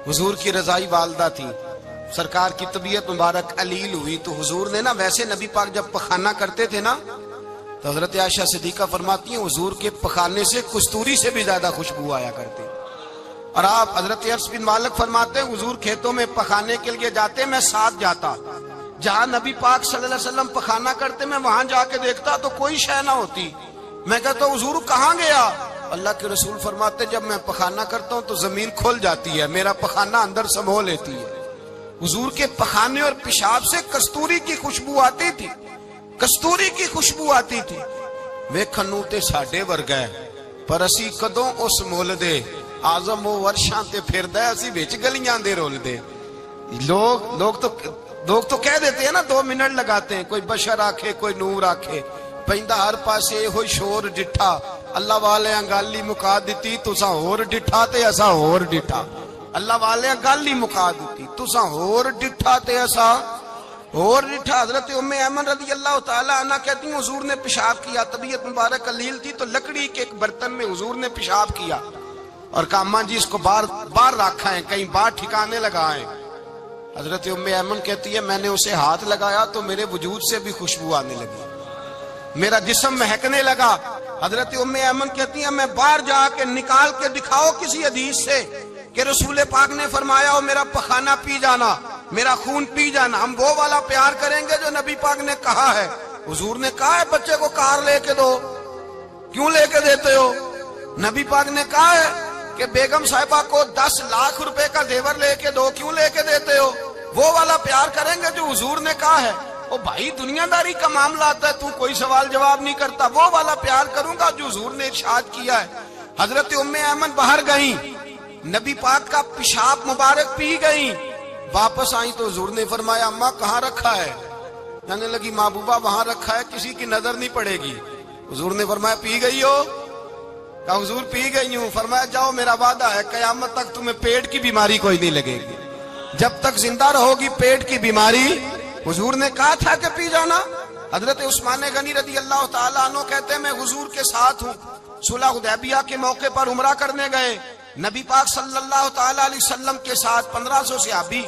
حضور کی رضائی والدہ تھی، سرکار کی طبیعت مبارک علیل ہوئی تو حضور نے نا، ویسے نبی پاک جب پخانہ کرتے تھے نا تو حضرت عائشہ صدیقہ فرماتی ہیں حضور کے پخانے سے کستوری سے بھی زیادہ خوشبو آیا کرتی۔ اور آپ حضرت انس بن مالک فرماتے ہیں حضور کھیتوں میں پخانے کے لیے جاتے، میں ساتھ جاتا، جہاں نبی پاک صلی اللہ علیہ وسلم پخانہ کرتے میں وہاں جا کے دیکھتا تو کوئی شے نہ ہوتی۔ میں کہتا ہوں حضور کہاں گیا؟ اللہ کے رسول فرماتے جب میں پخانہ کرتا ہوں تو زمین کھل جاتی ہے، میرا پخانہ اندر سمو لیتی ہے۔ حضور کے پخانے اور پیشاب سے کستوری کی خوشبو آتی تھی، کستوری کی خوشبو آتی تھی۔ ویکھنوں تے ساڈے ورگا ہے پر اسی کدوں اس مول دے، آزم و ورشاں تے پھردا اسی وچ گلیاں دے رول دے۔ لوگ تو کہہ دیتے ہیں نا 2 منٹ لگاتے ہیں، کوئی بشر آکھے کوئی نور آکھے، پیندا ہر پاسے ہوئی شور ڈٹھا، اللہ والے گل مکا دیتی تساں ہور ڈٹھا تے اساں ہور ڈٹھا۔ اللہ والے گل ہی مکا دیتی تساں ہور ڈٹھا تے اساں۔ اور ریٹھا حضرت ام ایمن رضی اللہ تعالی عنہ کہتی ہیں حضور نے پیشاب کیا، طبیعت مبارک قلیل تھی تو لکڑی کے ایک برتن میں حضور نے پیشاب کیا اور کہا اماں جی اس کو بار رکھا ہے، کہیں بار ٹھکانے لگائیں۔ حضرت ام ایمن کہتی ہے میں نے اسے ہاتھ لگایا تو میرے وجود سے بھی خوشبو آنے لگی، میرا جسم مہکنے لگا۔ حضرت ام ایمن کہتی ہیں میں باہر جا کے نکال کے دکھاؤ کسی حدیث سے کہ رسول پاک نے فرمایا ہو میرا پخانہ پی جانا، میرا خون پی جانا، ہم وہ والا پیار کریں گے جو نبی پاک نے کہا ہے۔ حضور نے کہا ہے بچے کو کار لے کے دو، کیوں لے کے دیتے ہو؟ نبی پاک نے کہا ہے کہ بیگم صاحبہ کو 10 لاکھ روپے کا زیور لے کے دو، کیوں لے کے دیتے ہو؟ وہ والا پیار کریں گے جو حضور نے کہا ہے۔ او بھائی دنیا داری کا معاملہ آتا ہے، تو کوئی سوال جواب نہیں کرتا، وہ والا پیار کروں گا جو حضور نے ارشاد کیا ہے۔ حضرت ام ایمن باہر گئیں، نبی پاک کا پیشاب مبارک پی گئیں، واپس آئیں تو حضور نے فرمایا اماں کہاں رکھا ہے؟ کہنے لگی محبوبہ وہاں رکھا ہے، کسی کی نظر نہیں پڑے گی۔ حضور نے فرمایا پی گئی ہو؟ کہا حضور پی گئی ہوں۔ فرمایا جاؤ میرا وعدہ ہے قیامت تک تمہیں پیٹ کی بیماری کوئی نہیں لگے گی، جب تک زندہ رہو گی پیٹ کی بیماری۔ حضور نے کہا تھا کہ پی جانا۔ حضرت عثمان غنی رضی اللہ تعالیٰ عنہ کہتے ہیں میں حضور کے ساتھ ہوں، صلح حدیبیہ کے موقع پر عمرہ کرنے گئے، نبی پاک صلی اللہ تعالیٰ علیہ وسلم کے ساتھ 1500 صحابی،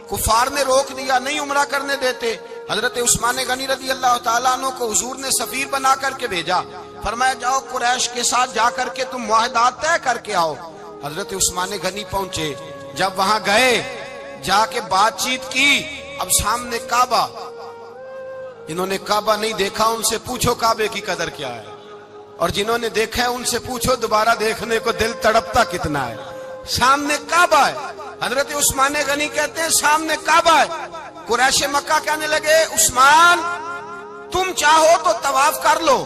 کفار نے روک دیا نہیں عمرہ کرنے دیتے۔ حضرت عثمان غنی رضی اللہ تعالیٰ عنہ کو حضور نے سفیر بنا کر کے بھیجا، فرمایا جاؤ قریش کے ساتھ جا کر کے تم معاہدات طے کر کے آؤ۔ حضرت عثمان غنی پہنچے، جب وہاں گئے جا کے بات چیت کی، اب سامنے کعبہ، جنہوں نے کعبہ نہیں دیکھا ان سے پوچھو کعبے کی قدر کیا ہے، اور جنہوں نے دیکھا ہے ان سے پوچھو دوبارہ دیکھنے کو دل تڑپتا کتنا ہے۔ سامنے کعبہ ہے، حضرت عثمان غنی کہتے ہیں سامنے کعبہ ہے۔ قریش مکہ کہنے لگے عثمان تم چاہو تو طواف کر لو،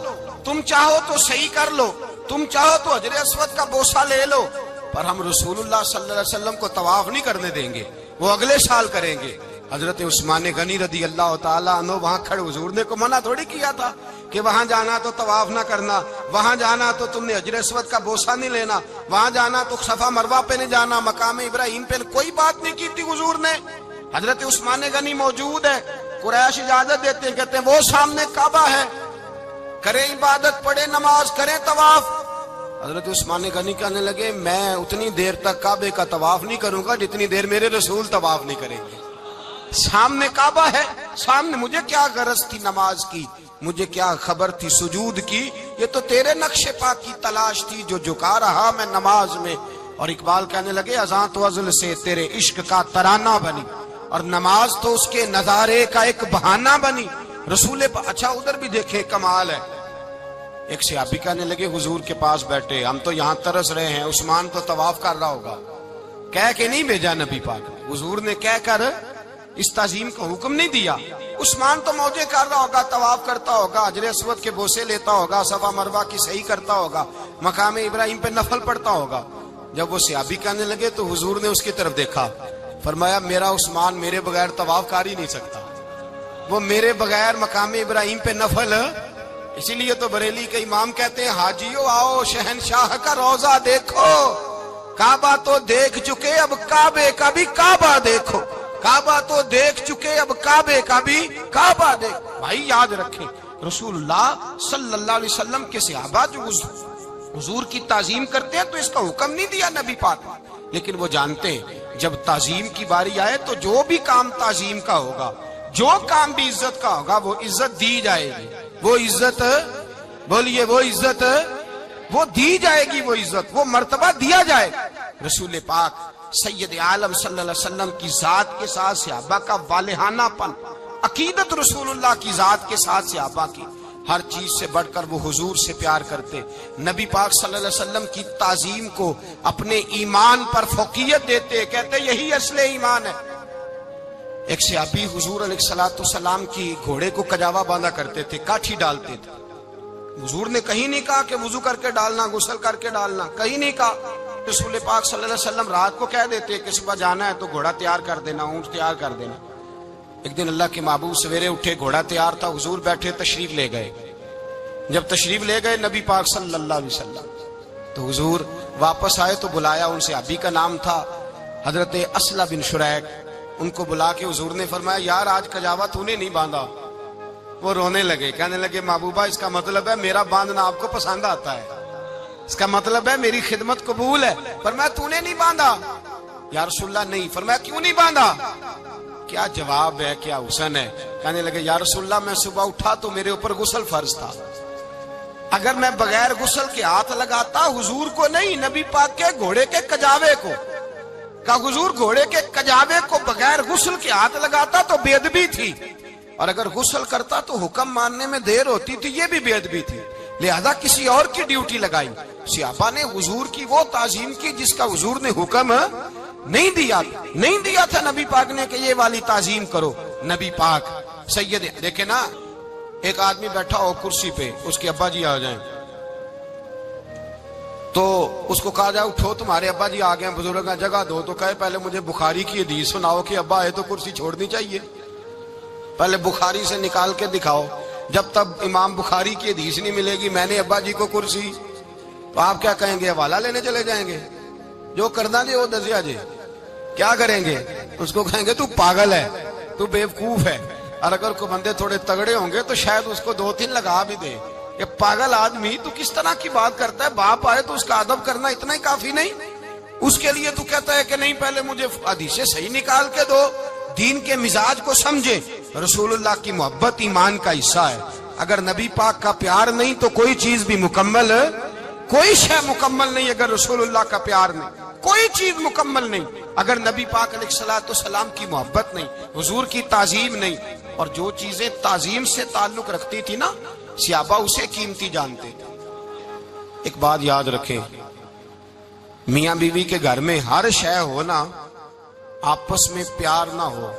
تم چاہو تو صحیح کر لو، تم چاہو تو حجر اسود کا بوسہ لے لو، پر ہم رسول اللہ صلی اللہ علیہ وسلم کو طواف نہیں کرنے دیں گے، وہ اگلے سال کریں گے۔ حضرت عثمان غنی رضی اللہ تعالیٰ عنہ وہاں کھڑے، حضور نے کو منع تھوڑی کیا تھا کہ وہاں جانا تو طواف نہ کرنا، وہاں جانا تو تم نے حجر اسود کا بوسہ نہیں لینا، وہاں جانا تو صفا مروہ پہ نہیں جانا، مقام ابراہیم پہ کوئی بات نہیں کی تھی حضور نے۔ حضرت عثمان غنی موجود ہے، قریش اجازت دیتے ہیں، کہتے ہیں وہ سامنے کعبہ ہے، کریں عبادت، پڑھیں نماز، کریں طواف۔ حضرت عثمان غنی کہنے لگے میں اتنی دیر تک کعبے کا طواف نہیں کروں گا جتنی دیر میرے رسول طواف نہیں کریں گے۔ سامنے کعبہ ہے، سامنے، مجھے کیا غرض تھی نماز کی، مجھے کیا خبر تھی سجود کی، یہ تو تیرے نقش پا کی تلاش تھی جو جھکا رہا میں نماز میں۔ اور اقبال کہنے لگے اذان تو ازل سے تیرے عشق کا ترانہ بنی، اور نماز تو اس کے نظارے کا ایک بہانہ بنی۔ رسول اچھا ادھر بھی دیکھیں کمال ہے، ایک صحابی کہنے لگے حضور کے پاس بیٹھے ہم تو یہاں ترس رہے ہیں، عثمان تو طواف کر رہا ہوگا، کہہ کے نہیں بھیجا نبی پاک، حضور نے کہہ کر اس تعظیم کا حکم نہیں دیا۔ عثمان تو موجے کر رہا ہوگا، طواف کرتا ہوگا، حجر اسود کے بوسے لیتا ہوگا، صفا مروہ کی صحیح کرتا ہوگا، مقام ابراہیم پہ نفل پڑھتا ہوگا۔ جب وہ صحابی کہنے لگے تو حضور نے اس کی طرف دیکھا، فرمایا میرا عثمان میرے بغیر طواف کر ہی نہیں سکتا، وہ میرے بغیر مقام ابراہیم پہ نفل۔ اسی لیے تو بریلی کے امام کہتے ہیں حاجیو آؤ شہنشاہ کا روضہ دیکھو، کعبہ تو دیکھ چکے اب کعبے کا بھی کعبہ دیکھو، کعبہ تو دیکھ چکے اب کعبے کا بھی کعبہ دیکھ۔ بھائی یاد رکھیں رسول اللہ صلی اللہ علیہ وسلم کے صحابہ جو حضور کی تعظیم کرتے ہیں تو اس کا حکم نہیں دیا نبی پاک، لیکن وہ جانتے ہیں جب تعظیم کی باری آئے تو جو بھی کام تعظیم کا ہوگا، جو کام بھی عزت کا ہوگا وہ عزت دی جائے گی، وہ عزت بولیے، وہ عزت وہ دی جائے گی، وہ عزت وہ مرتبہ دیا جائے گا۔ رسول پاک سید عالم صلی اللہ علیہ وسلم کی ذات کے ساتھ صحابہ کا والہانہ پن، عقیدت رسول اللہ کی ذات کے ساتھ صحابہ کی، ہر چیز سے بڑھ کر وہ حضور سے پیار کرتے، نبی پاک صلی اللہ علیہ وسلم کی تعظیم کو اپنے ایمان پر فوقیت دیتے، کہتے یہی اصل ایمان ہے۔ ایک صحابی حضور علیہ السلام کی گھوڑے کو کجاوا باندھا کرتے تھے، کاٹھی ڈالتے تھے، حضور نے کہیں نہیں کہا کہ وضو کر کے ڈالنا، غسل کر کے ڈالنا، کہیں نہیں کہا۔ رسول پاک صلی اللہ علیہ وسلم رات کو کہہ دیتے کہ صبح جانا ہے تو گھوڑا تیار کر دینا، اونٹ تیار کر دینا۔ ایک دن اللہ کے محبوب سویرے اٹھے، گھوڑا تیار تھا، حضور بیٹھے تشریف لے گئے۔ جب تشریف لے گئے نبی پاک صلی اللہ علیہ وسلم تو حضور واپس آئے تو بلایا، ان سے ابھی کا نام تھا حضرت اسلہ بن شریک، ان کو بلا کے حضور نے فرمایا یار آج کجاوا تو نے نہیں باندھا. وہ رونے لگے, کہنے لگے محبوبہ اس کا مطلب ہے میرا باندھنا آپ کو پسند آتا ہے, اس کا مطلب ہے میری خدمت قبول ہے. فرمایا تو نے نہیں باندھا؟ یا رسول اللہ نہیں. فرمایا کیوں نہیں باندھا؟ کیا جواب ہے, کیا حسن ہے. کہنے لگے یا رسول اللہ میں صبح اٹھا تو میرے اوپر غسل فرض تھا, اگر میں بغیر غسل کے ہاتھ لگاتا حضور کو نہیں نبی پاک کے گھوڑے کے کجاوے کو, کہ حضور گھوڑے کے کجاوے کو بغیر غسل کے ہاتھ لگاتا تو بے ادبی تھی, اور اگر غسل کرتا تو حکم ماننے میں دیر ہوتی تھی, یہ بھی بے ادبی تھی. لہذا کسی اور کی ڈیوٹی لگائی. صحابہ نے حضور کی وہ تعظیم کی جس کا حضور نے حکم نہیں دیا تھا نبی پاک نے کہ یہ والی تعظیم کرو. نبی پاک سید دیکھیں نا, ایک آدمی بیٹھا ہو کرسی پہ, اس کے ابا جی آ جائیں تو اس کو کہا جائے اٹھو تمہارے ابا جی آ گئے ہیں, بزرگ کا جگہ دو, تو کہے پہلے مجھے بخاری کی حدیث سناؤ کہ ابا آئے تو کرسی چھوڑنی چاہیے, پہلے بخاری سے نکال کے دکھاؤ. جب تک امام بخاری کی حدیث نہیں ملے گی میں نے ابا جی کو کرسی, تو آپ کیا کہیں گے, حوالہ لینے چلے جائیں گے, جو کرنا جی وہ دزیا جی, کیا کریں گے, اس کو کہیں گے تو پاگل ہے, تو بیوقوف ہے. اور اگر کوئی بندے تھوڑے تگڑے ہوں گے تو شاید اس کو 2-3 لگا بھی دے کہ پاگل آدمی تو کس طرح کی بات کرتا ہے, باپ آئے تو اس کا ادب کرنا اتنا ہی کافی نہیں, اس کے لیے تو کہتا ہے کہ نہیں پہلے مجھے حدیثیں صحیح نکال کے دو, دین کے مزاج کو سمجھے. رسول اللہ کی محبت ایمان کا حصہ ہے, اگر نبی پاک کا پیار نہیں تو کوئی چیز بھی مکمل, کوئی شے مکمل نہیں. اگر رسول اللہ کا پیار نہیں کوئی چیز مکمل نہیں, اگر نبی پاک علیہ الصلوۃ والسلام کی محبت نہیں, حضور کی تعظیم نہیں. اور جو چیزیں تعظیم سے تعلق رکھتی تھی نا صحابہ اسے قیمتی جانتے تھے. ایک بات یاد رکھیں, میاں بیوی کے گھر میں ہر شے ہو نا, آپس میں پیار نہ ہو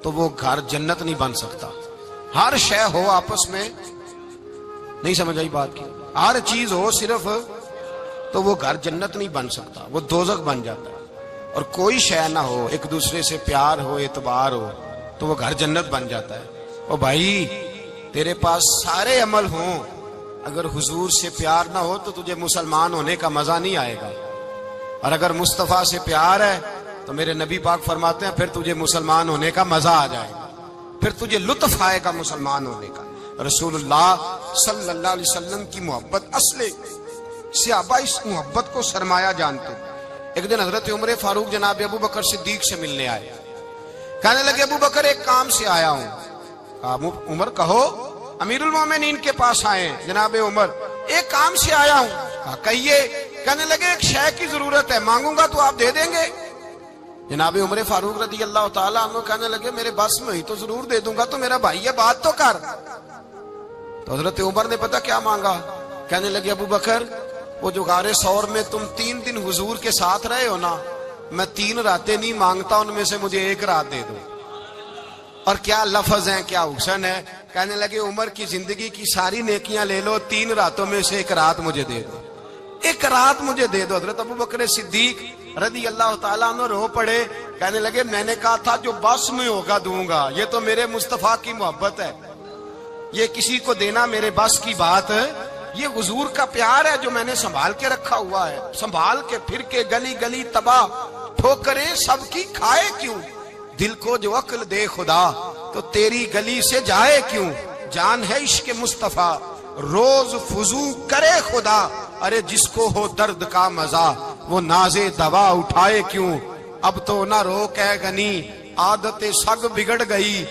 تو وہ گھر جنت نہیں بن سکتا. ہر شے ہو آپس میں, نہیں سمجھ آئی بات کی, ہر چیز ہو صرف تو وہ گھر جنت نہیں بن سکتا, وہ دوزخ بن جاتا ہے. اور کوئی شے نہ ہو, ایک دوسرے سے پیار ہو, اعتبار ہو, تو وہ گھر جنت بن جاتا ہے. او بھائی تیرے پاس سارے عمل ہوں, اگر حضور سے پیار نہ ہو تو تجھے مسلمان ہونے کا مزہ نہیں آئے گا, اور اگر مصطفیٰ سے پیار ہے تو میرے نبی پاک فرماتے ہیں پھر تجھے مسلمان ہونے کا مزہ آ جائے گا, پھر تجھے لطف آئے گا مسلمان ہونے کا. رسول اللہ صلی اللہ علیہ وسلم کی محبت اصل, صحابہ اس محبت کو سرمایہ جانتے. ایک دن حضرت عمر فاروق جناب ابو بکر صدیق سے ملنے آئے, کہنے لگے ابو بکر ایک کام سے آیا ہوں. کہا عمر کہو. امیر المومنین کے پاس آئے جناب عمر, ایک کام سے آیا ہوں. کہا کہیے. کہنے لگے ایک شے کی ضرورت ہے, مانگوں گا تو آپ دے دیں گے؟ جناب عمر فاروق رضی اللہ تعالیٰ عنہ کہنے لگے میرے بس میں ہی تو ضرور دے دوں گا, تو میرا بھائی یہ بات تو کر. تو حضرت عمر نے پتا کیا مانگا, کہنے لگے ابو بکر وہ جو غار ثور میں تم 3 دن حضور کے ساتھ رہے ہو نا, میں 3 راتیں نہیں مانگتا, ان میں سے مجھے 1 رات دے دو. اور کیا لفظ ہیں, کیا حسن ہے. کہنے لگے عمر کی زندگی کی ساری نیکیاں لے لو, 3 راتوں میں سے 1 رات مجھے دے دو, 1 رات مجھے دے دو. حضرت ابو بکر صدیق رضی اللہ تعالیٰ عنہ رو پڑے, کہنے لگے میں نے کہا تھا جو بس میں ہوگا دوں گا, یہ تو میرے مصطفیٰ کی محبت ہے, یہ کسی کو دینا میرے بس کی بات ہے, یہ حضور کا پیار ہے جو میں نے سنبھال کے رکھا ہوا ہے. سنبھال کے پھر کے گلی گلی تباہ, ٹھوکریں سب کی کھائے کیوں, دل کو جو عقل دے خدا تو تیری گلی سے جائے کیوں. جان ہے عشق مصطفیٰ روز فضو کرے خدا, ارے جس کو ہو درد کا مزہ وہ نازے دوا اٹھائے کیوں. اب تو نہ روک ہے غنی عادت سگ بگڑ گئی,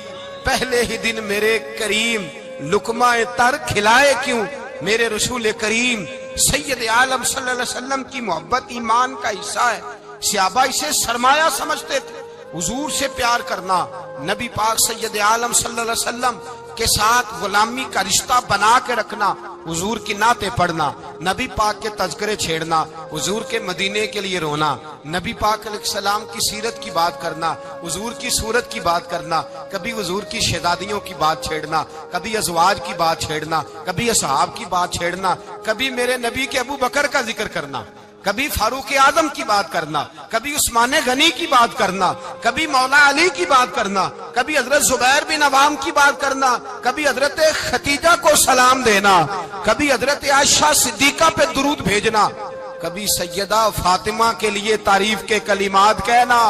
پہلے ہی دن میرے کریم لقمہ تر کھلائے کیوں. میرے رسول کریم سید عالم صلی اللہ علیہ وسلم کی محبت ایمان کا حصہ ہے. صحابہ اسے سرمایہ سمجھتے تھے, حضور سے پیار کرنا, نبی پاک سید عالم صلی اللہ علیہ وسلم کے ساتھ غلامی کا رشتہ بنا کے رکھنا, حضور کی نعتیں پڑھنا, نبی پاک کے تذکرے چھیڑنا, حضور کے مدینے کے لیے رونا, نبی پاک علیہ السلام کی سیرت کی بات کرنا, حضور کی صورت کی بات کرنا, کبھی حضور کی شہزادیوں کی بات چھیڑنا, کبھی ازواج کی بات چھیڑنا, کبھی اصحاب کی بات چھیڑنا, کبھی میرے نبی کے ابو بکر کا ذکر کرنا, کبھی فاروق اعظم کی بات کرنا, کبھی عثمان غنی کی بات کرنا, کبھی مولا علی کی بات کرنا, کبھی حضرت زبیر بن عوام کی بات کرنا, کبھی حضرت خدیجہ کو سلام دینا, کبھی حضرت عائشہ صدیقہ پہ درود بھیجنا, کبھی سیدہ فاطمہ کے لیے تعریف کے کلمات کہنا.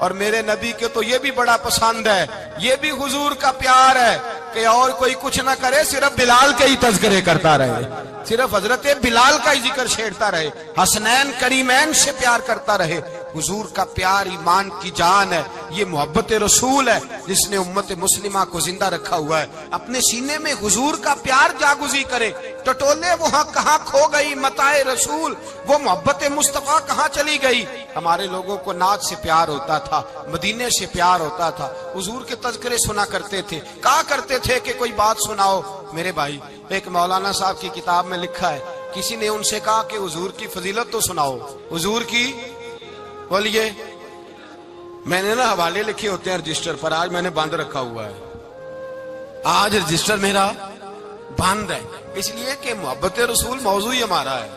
اور میرے نبی کے تو یہ بھی بڑا پسند ہے، یہ بھی حضور کا پیار ہے کہ اور کوئی کچھ نہ کرے، صرف بلال کے ہی تذکرے کرتا رہے، صرف حضرت بلال کا ہی ذکر چھیڑتا رہے، حسنین کریمین سے پیار کرتا رہے۔ حضور کا پیار ایمان کی جان ہے، یہ محبت رسول ہے جس نے امت مسلمہ کو زندہ رکھا ہوا ہے۔ اپنے سینے میں حضور کا پیار جاگزی کرے، ٹٹولے وہاں کہاں کھو گئی متاع رسول، وہ محبت مصطفیٰ کہاں چلی گئی۔ ہمارے لوگوں کو نعت سے پیار ہوتا تھا، مدینے سے پیار ہوتا تھا، حضور کے تذکرے سنا کرتے تھے، کہا کرتے تھے کہ کوئی بات سناؤ۔ میرے بھائی، ایک مولانا صاحب کی کتاب میں لکھا ہے، کسی نے ان سے کہا کہ حضور کی فضیلت تو سناؤ، حضور کی بولیے۔ میں نے نا حوالے لکھے ہوتے ہیں رجسٹر پر، آج میں نے بند رکھا ہوا ہے، آج رجسٹر میرا بند ہے، اس لیے کہ محبت رسول موضوع ہی ہمارا ہے،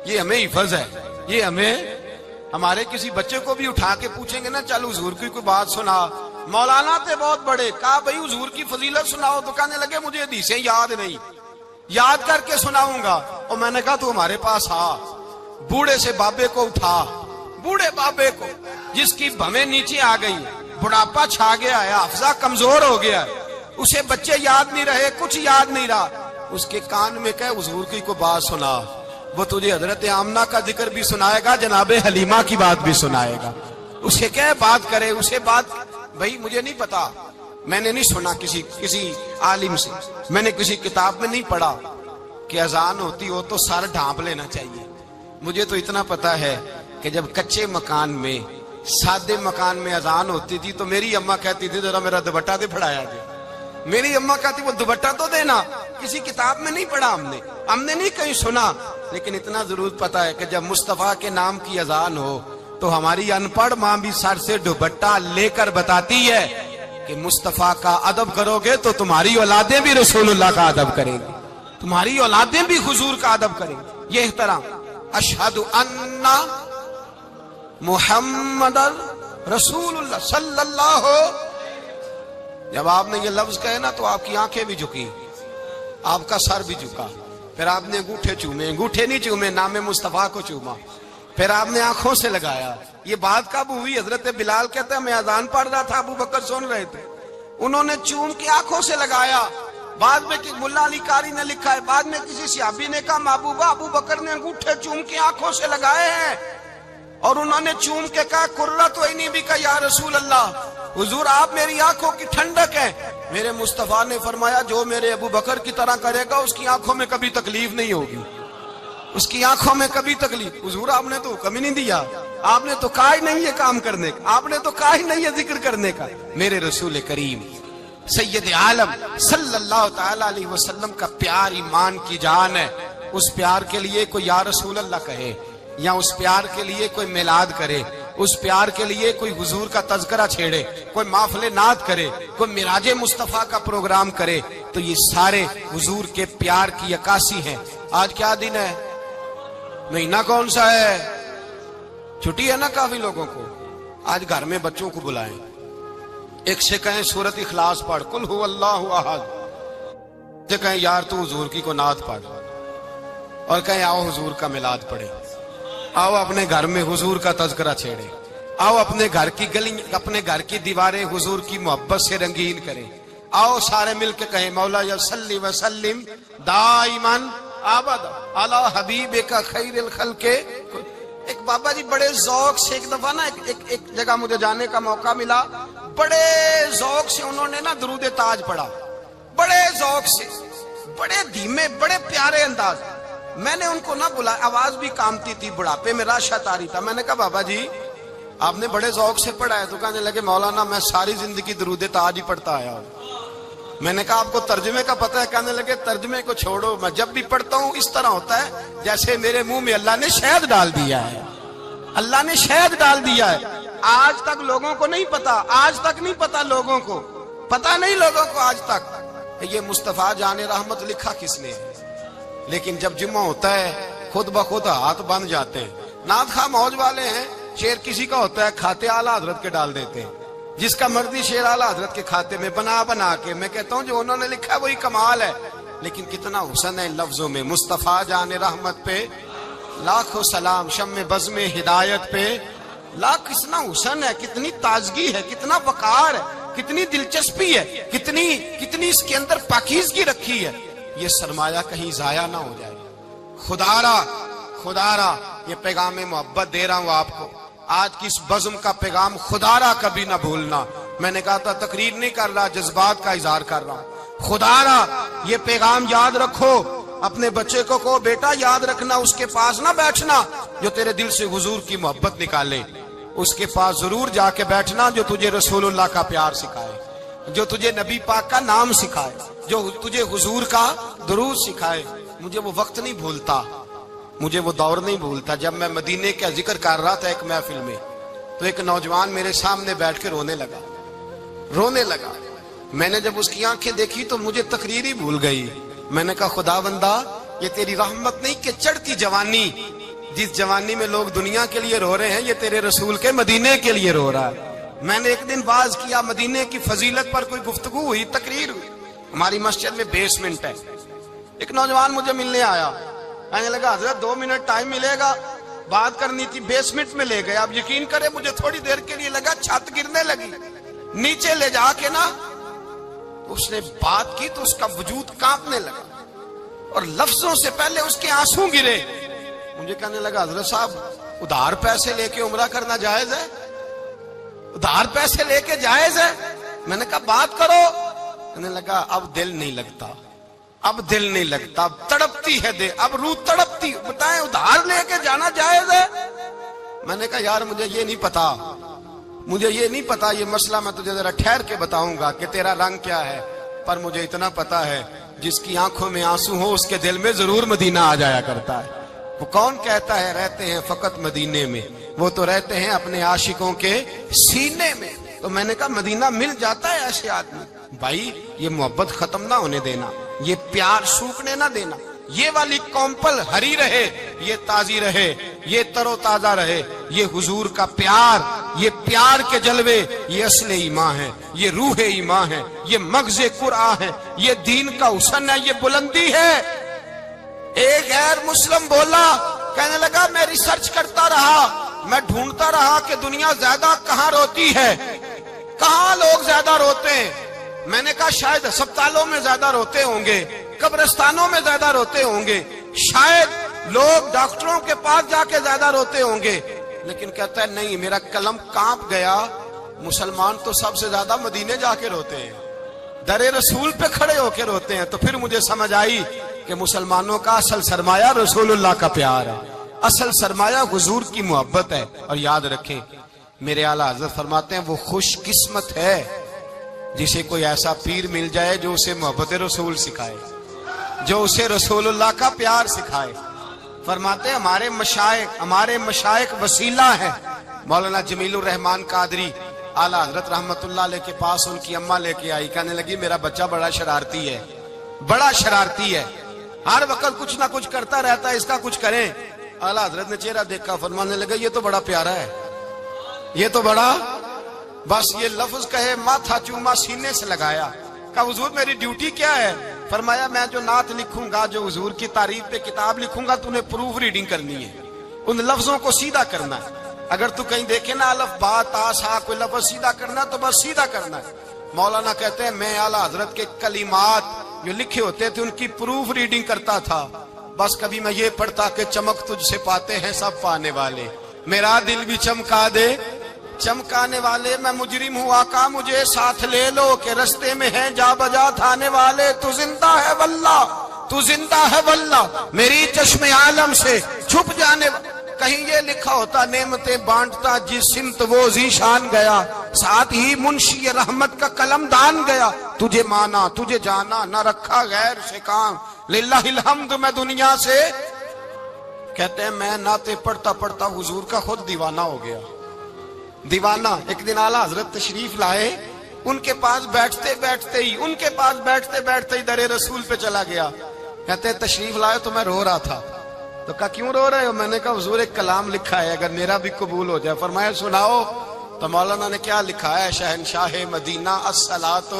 یہ ہمیں حفظ ہے، یہ ہمیں ہمارے کسی بچے کو بھی اٹھا کے پوچھیں گے نا چل حضور کی کوئی بات سنا، مولانا تھے بہت بڑے، کہا بھائی حضور کی فضیلت سناؤ، تو کہنے لگے مجھے حدیثیں یاد نہیں، یاد کر کے سناؤں گا۔ اور میں نے کہا تو ہمارے پاس آ، بوڑھے سے بابے کو اٹھا، بوڑھے بابے کو جس کی بھویں نیچے آ گئی، بڑھاپا چھا گیا ہے، حافظہ کمزور ہو گیا ہے، اسے بچے یاد نہیں رہے، کچھ یاد نہیں رہا، اس کے کان میں کہے حضور کی کوئی بات سنا، وہ تجھے حضرت آمنہ کا ذکر بھی سنائے گا، جناب حلیمہ کی بات بھی سنائے گا، اسے کہے بات کرے، اسے بات۔ بھائی مجھے نہیں پتا، میں نے نہیں سنا کسی عالم سے، میں نے کسی کتاب میں نہیں پڑھا کہ اذان ہوتی ہو تو سر ڈھانپ لینا چاہیے۔ مجھے تو اتنا پتا ہے کہ جب کچے مکان میں، سادے مکان میں اذان ہوتی تھی تو میری اماں کہتی تھی ذرا میرا دوپٹہ دے پھڑایا جائے، میری اماں کہتی وہ دوپٹہ تو دینا، کسی کتاب میں نہیں پڑھا ہم نے نہیں کہیں سنا، لیکن اتنا ضرور پتا ہے کہ جب مصطفیٰ کے نام کی اذان ہو تو ہماری ان پڑھ ماں بھی سر سے دوپٹہ لے کر بتاتی ہے کہ مصطفیٰ کا ادب کرو گے تو تمہاری اولادیں بھی رسول اللہ کا ادب کریں گی، تمہاری اولادیں بھی حضور کا ادب کریں گی۔ یہ احترام، اشہد ان محمد رسول اللہ صلی اللہ، جب آپ نے یہ لفظ کہے نا تو آپ کی آنکھیں بھی جھکی، آپ کا سر بھی جھکا، پھر آپ نے انگوٹھے چومے، انگوٹھے نہیں چومے، نام مصطفیٰ کو چوما، پھر آپ نے آنکھوں سے لگایا۔ یہ بات کب ہوئی؟ حضرت بلال کہتے ہیں میں اذان پڑھ رہا تھا، ابو بکر سن رہے تھے، انہوں نے چوم کے آنکھوں سے لگایا۔ بعد میں ملا علی قاری نے لکھا ہے، بعد میں کسی صحابی نے کہا محبوبہ ابو بکر نے انگوٹھے چوم کے آنکھوں سے لگائے ہیں، اور انہوں نے چوم کے کہا قرۃ عینی بک یا رسول اللہ، حضور آپ میری آنکھوں کی ٹھنڈک ہیں۔ میرے مصطفیٰ نے فرمایا جو میرے ابو بکر کی طرح کرے گا اس کی آنکھوں میں کبھی تکلیف نہیں ہوگی، اس کی آنکھوں میں کبھی تکلیف۔ حضور آپ نے تو حکم ہی نہیں دیا، آپ نے تو کہا ہی نہیں یہ کام کرنے کا، آپ نے تو کہا ہی نہیں یہ ذکر کرنے کا۔ میرے رسول کریم سید عالم صلی اللہ تعالی علیہ وسلم کا پیار ایمان کی جان ہے، اس پیار کے لیے کوئی یا رسول اللہ کہے، یا اس پیار کے لیے کوئی میلاد کرے، اس پیار کے لیے کوئی حضور کا تذکرہ چھیڑے، کوئی محفل نعت کرے، کوئی معراج مصطفیٰ کا پروگرام کرے، تو یہ سارے حضور کے پیار کی عکاسی ہیں۔ آج کیا دن ہے؟ مہینہ کون سا ہے؟ چھٹی ہے نا کافی لوگوں کو۔ آج گھر میں بچوں کو بلائیں، ایک سے کہیں سورۃ اخلاص پڑھ، قل هو اللہ احد، سے کہیں یار تو حضور کی کو نعت پڑھ، اور کہیں آؤ حضور کا میلاد پڑھے، آؤ اپنے گھر میں حضور کا تذکرہ چھیڑے، آؤ اپنے گھر کی گلی، اپنے گھر کی دیواریں حضور کی محبت سے رنگین کریں، آؤ سارے مل کے کہیں مولا یا صلی وسلم دائما ابدا علی حبیبک خیر الخلق۔ ایک بابا جی بڑے ذوق سے ایک دفعہ نا ایک جگہ مجھے جانے کا موقع ملا، بڑے ذوق سے انہوں نے نا درود تاج پڑھا، بڑے ذوق سے، بڑے دھیمے، بڑے پیارے انداز۔ میں نے ان کو نہ بلا، آواز بھی کامتی تھی، بڑھاپے میں راشت آ رہی تھا۔ میں نے کہا بابا جی آپ نے بڑے ذوق سے پڑھا ہے، تو کہنے لگے مولانا میں ساری زندگی درود تاج ہی پڑھتا آیا ہوں۔ میں نے کہا آپ کو ترجمے کا پتہ ہے؟ کہنے لگے ترجمے کو چھوڑو، میں جب بھی پڑھتا ہوں اس طرح ہوتا ہے جیسے میرے منہ میں اللہ نے شہد ڈال دیا ہے، اللہ نے شہد ڈال دیا ہے۔ آج تک لوگوں کو نہیں پتا، آج تک نہیں پتا لوگوں کو، پتا نہیں لوگوں کو آج تک یہ مصطفیٰ جان رحمت لکھا کس نے ہے۔ لیکن جب جمعہ ہوتا ہے خود بخود ہاتھ بند جاتے ہیں۔ نعت خواہ موج والے ہیں، شعر کسی کا ہوتا ہے کھاتے اعلیٰ حضرت کے ڈال دیتے ہیں، جس کا مرضی شعر اعلیٰ حضرت کے کھاتے میں بنا کے۔ میں کہتا ہوں جو انہوں نے لکھا ہے وہی کمال ہے، لیکن کتنا حسن ہے ان لفظوں میں۔ مصطفیٰ جان رحمت پہ لاکھوں سلام، شم بزم ہدایت پہ لا کتنا حسن ہے، کتنی تازگی ہے، کتنا وقار ہے، کتنی دلچسپی ہے، کتنی اس کے اندر پاکیزگی رکھی ہے. یہ سرمایہ کہیں ضائع نہ ہو جائے. خدا را یہ پیغام محبت دے رہا ہوں آپ کو. آج کی اس بزم کا پیغام خدا را کبھی نہ بھولنا. میں نے کہا تھا تقریر نہیں کر رہا، جذبات کا اظہار کر رہا ہوں. خدا را یہ پیغام یاد رکھو. اپنے بچے کو کہو بیٹا یاد رکھنا، اس کے پاس نہ بیٹھنا جو تیرے دل سے حضور کی محبت نکالے. اس کے پاس ضرور جا کے بیٹھنا جو تجھے رسول اللہ کا پیار سکھائے، جو تجھے نبی پاک کا نام سکھائے، جو تجھے حضور کا درود سکھائے. مجھے وہ وقت نہیں بھولتا، مجھے وہ دور نہیں بھولتا جب میں مدینے کا ذکر کر رہا تھا ایک محفل میں، تو ایک نوجوان میرے سامنے بیٹھ کے رونے لگا. میں نے جب اس کی آنکھیں دیکھی تو مجھے تقریر ہی بھول گئی. میں نے کہا خدا بندہ یہ تیری رحمت نہیں کہ چڑھتی جوانی، جس جوانی میں لوگ دنیا کے لیے رو رہے ہیں، یہ تیرے رسول کے مدینے کے لیے رو رہا ہے. میں نے ایک دن باز کیا، مدینے کی فضیلت پر کوئی گفتگو ہوئی، تقریر ہوئی. ہماری مسجد میں بیسمنٹ ہے. ایک نوجوان مجھے ملنے آیا، کہنے لگا حضرت 2 منٹ ٹائم ملے گا، بات کرنی تھی. بیسمنٹ میں لے گئے. آپ یقین کریں مجھے تھوڑی دیر کے لیے لگا چھت گرنے لگی. نیچے لے جا کے نا اس نے بات کی تو اس کا وجود کانپنے لگا اور لفظوں سے پہلے اس کے آنسو گرے. مجھے کہنے لگا حضرت صاحب ادھار پیسے لے کے عمرہ کرنا جائز ہے؟ ادھار پیسے لے کے جائز ہے؟ میں نے کہا بات کرو. کہنے لگا اب دل نہیں لگتا، اب تڑپتی ہے دل، اب روح تڑپتی. بتائیں ادھار لے کے جانا جائز ہے؟ میں نے کہا یار مجھے یہ نہیں پتا یہ مسئلہ میں تجھے ذرا ٹھہر کے بتاؤں گا کہ تیرا رنگ کیا ہے. پر مجھے اتنا پتا ہے جس کی آنکھوں میں آنسو ہو اس کے دل میں ضرور مدینہ آ جایا کرتا ہے. وہ کون کہتا ہے رہتے ہیں فقط مدینے میں، وہ تو رہتے ہیں اپنے عاشقوں کے سینے میں. تو میں نے کہا مدینہ مل جاتا ہے ایسے آدمی. بھائی یہ محبت ختم نہ ہونے دینا، یہ پیار سوکھنے نہ دینا. یہ والی کومپل ہری رہے، یہ تازی رہے، یہ تر و تازہ رہے. یہ حضور کا پیار، یہ پیار کے جلوے، یہ اصل ایمان ہے، یہ روح ایمان ہے، یہ مغز قرآن ہے، یہ دین کا حسن ہے، یہ بلندی ہے. ایک غیر مسلم بولا، کہنے لگا میں ریسرچ کرتا رہا، میں ڈھونڈتا رہا کہ دنیا زیادہ کہاں روتی ہے، کہاں لوگ زیادہ روتے ہیں. میں نے کہا شاید ہسپتالوں میں زیادہ روتے ہوں گے، قبرستانوں میں زیادہ روتے ہوں گے، شاید لوگ ڈاکٹروں کے پاس جا کے زیادہ روتے ہوں گے. لیکن کہتا ہے نہیں، میرا قلم کانپ گیا. مسلمان تو سب سے زیادہ مدینے جا کے روتے ہیں، در رسول پہ کھڑے ہو کے روتے ہیں. تو پھر مجھے سمجھ آئی کہ مسلمانوں کا اصل سرمایہ رسول اللہ کا پیار ہے، اصل سرمایہ حضور کی محبت ہے. اور یاد رکھیں میرے اعلیٰ حضرت فرماتے ہیں وہ خوش قسمت ہے جسے کوئی ایسا پیر مل جائے جو اسے محبت رسول سکھائے، جو اسے رسول اللہ کا پیار سکھائے. فرماتے ہیں ہمارے مشائخ وسیلہ ہیں. مولانا جمیل الرحمان قادری اعلیٰ حضرت رحمت اللہ علیہ کے پاس ان کی اماں لے کے آئی. کہنے لگی میرا بچہ بڑا شرارتی ہے، ہر وقت کچھ نہ کچھ کرتا رہتا ہے، اس کا کچھ کریں. اعلیٰ حضرت نے چہرہ دیکھا، فرمانے لگا یہ تو بڑا پیارا ہے، یہ تو بڑا، بس یہ لفظ کہے ماتھا چوما سینے سے لگایا. کہا حضور میری ڈیوٹی کیا ہے؟ فرمایا میں جو نعت لکھوں گا، جو حضور کی تعریف پہ کتاب لکھوں گا، تو نے پروف ریڈنگ کرنی ہے، ان لفظوں کو سیدھا کرنا ہے. اگر تو کہیں دیکھے نا الف با تا سا کوئی لفظ سیدھا کرنا تو بس سیدھا کرنا ہے. مولانا کہتے ہیں میں اعلیٰ حضرت کے کلمات جو لکھے ہوتے تھے ان کی پروف ریڈنگ کرتا تھا. بس کبھی میں یہ پڑھتا کہ چمک تجھ سے پاتے ہیں سب پانے والے، میرا دل بھی چمکا دے چمکانے والے. میں مجرم ہوں آقا مجھے ساتھ لے لو کہ رستے میں ہیں جا بجا تھانے والے. تو زندہ ہے واللہ میری چشم عالم سے چھپ جانے. کہیں یہ لکھا ہوتا نعمتیں بانٹتا جس سمت وہ ذیشان گیا، ساتھ ہی منشی رحمت کا قلم دان گیا. تجھے مانا تجھے جانا نہ رکھا غیر سے کام، للہ الحمد میں دنیا سے. کہتے ہیں میں نعتیں پڑھتا پڑھتا حضور کا خود دیوانہ ہو گیا. دیوانہ. ایک دن اعلیٰ حضرت تشریف لائے، ان کے پاس بیٹھتے بیٹھتے ہی در رسول پہ چلا گیا. کہتے ہیں تشریف لائے تو میں رو رہا تھا. تو کہا کیوں رو رہے ہو؟ میں نے کہا حضور ایک کلام لکھا ہے اگر میرا بھی قبول ہو جائے. فرمایا سناؤ. تو مولانا نے کیا لکھا ہے؟ شہنشاہ مدینہ الصلاۃ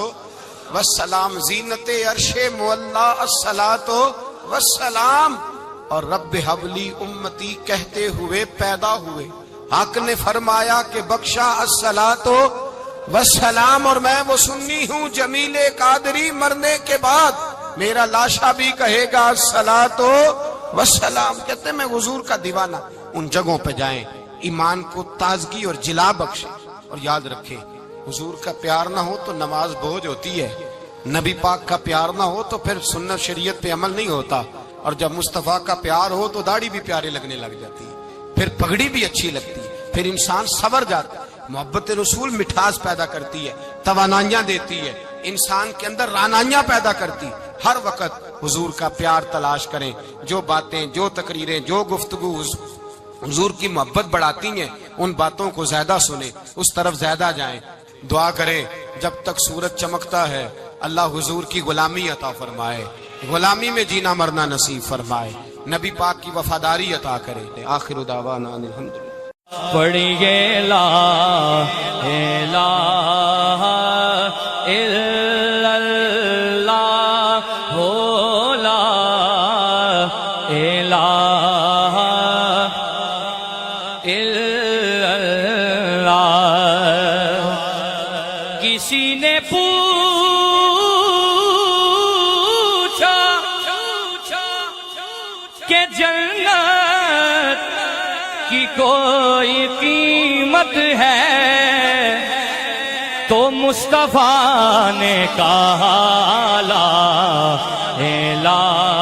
والسلام، زینت عرش مولا الصلاۃ والسلام، اور رب حبلی امتی کہتے ہوئے پیدا ہوئے. حق نے فرمایا کہ بخشا الصلاۃ والسلام، اور میں وہ سنی ہوں جمیل قادری مرنے کے بعد میرا لاشا بھی کہے گا الصلاۃ والسلام۔ کہتے ہیں میں حضور کا دیوانہ۔ ان جگہوں پہ جائیں، ایمان کو تازگی اور جلا بخشیں، اور یاد رکھیں حضور کا پیار نہ ہو تو نماز بوجھ ہوتی ہے، نبی پاک کا پیار نہ ہو تو پھر سنت شریعت پہ عمل نہیں ہوتا، اور جب مصطفیٰ کا پیار ہو تو داڑھی بھی پیارے لگنے لگ جاتی ہے، پھر پگڑی بھی اچھی لگتی ہے، پھر انسان سنور جاتا ہے۔ محبت رسول مٹھاس پیدا کرتی ہے، توانائیاں دیتی ہے، انسان کے اندر رانائیاں پیدا کرتی ہے۔ ہر وقت حضور کا پیار تلاش کریں، جو باتیں، جو تقریریں، جو گفتگو حضور کی محبت بڑھاتی ہیں ان باتوں کو زیادہ سنیں، اس طرف زیادہ جائیں۔ دعا کریں جب تک سورج چمکتا ہے اللہ حضور کی غلامی عطا فرمائے، غلامی میں جینا مرنا نصیب فرمائے، نبی پاک کی وفاداری عطا کرے۔ آخر دعوانا الحمدللہ۔ پڑھیے لا الہ الا اللہ ہو، لا الہ الا اللہ۔ کسی نے پوچھا کہ جنت کی کوئی قیمت ہے، تو مصطفیٰ نے کہا لا الہ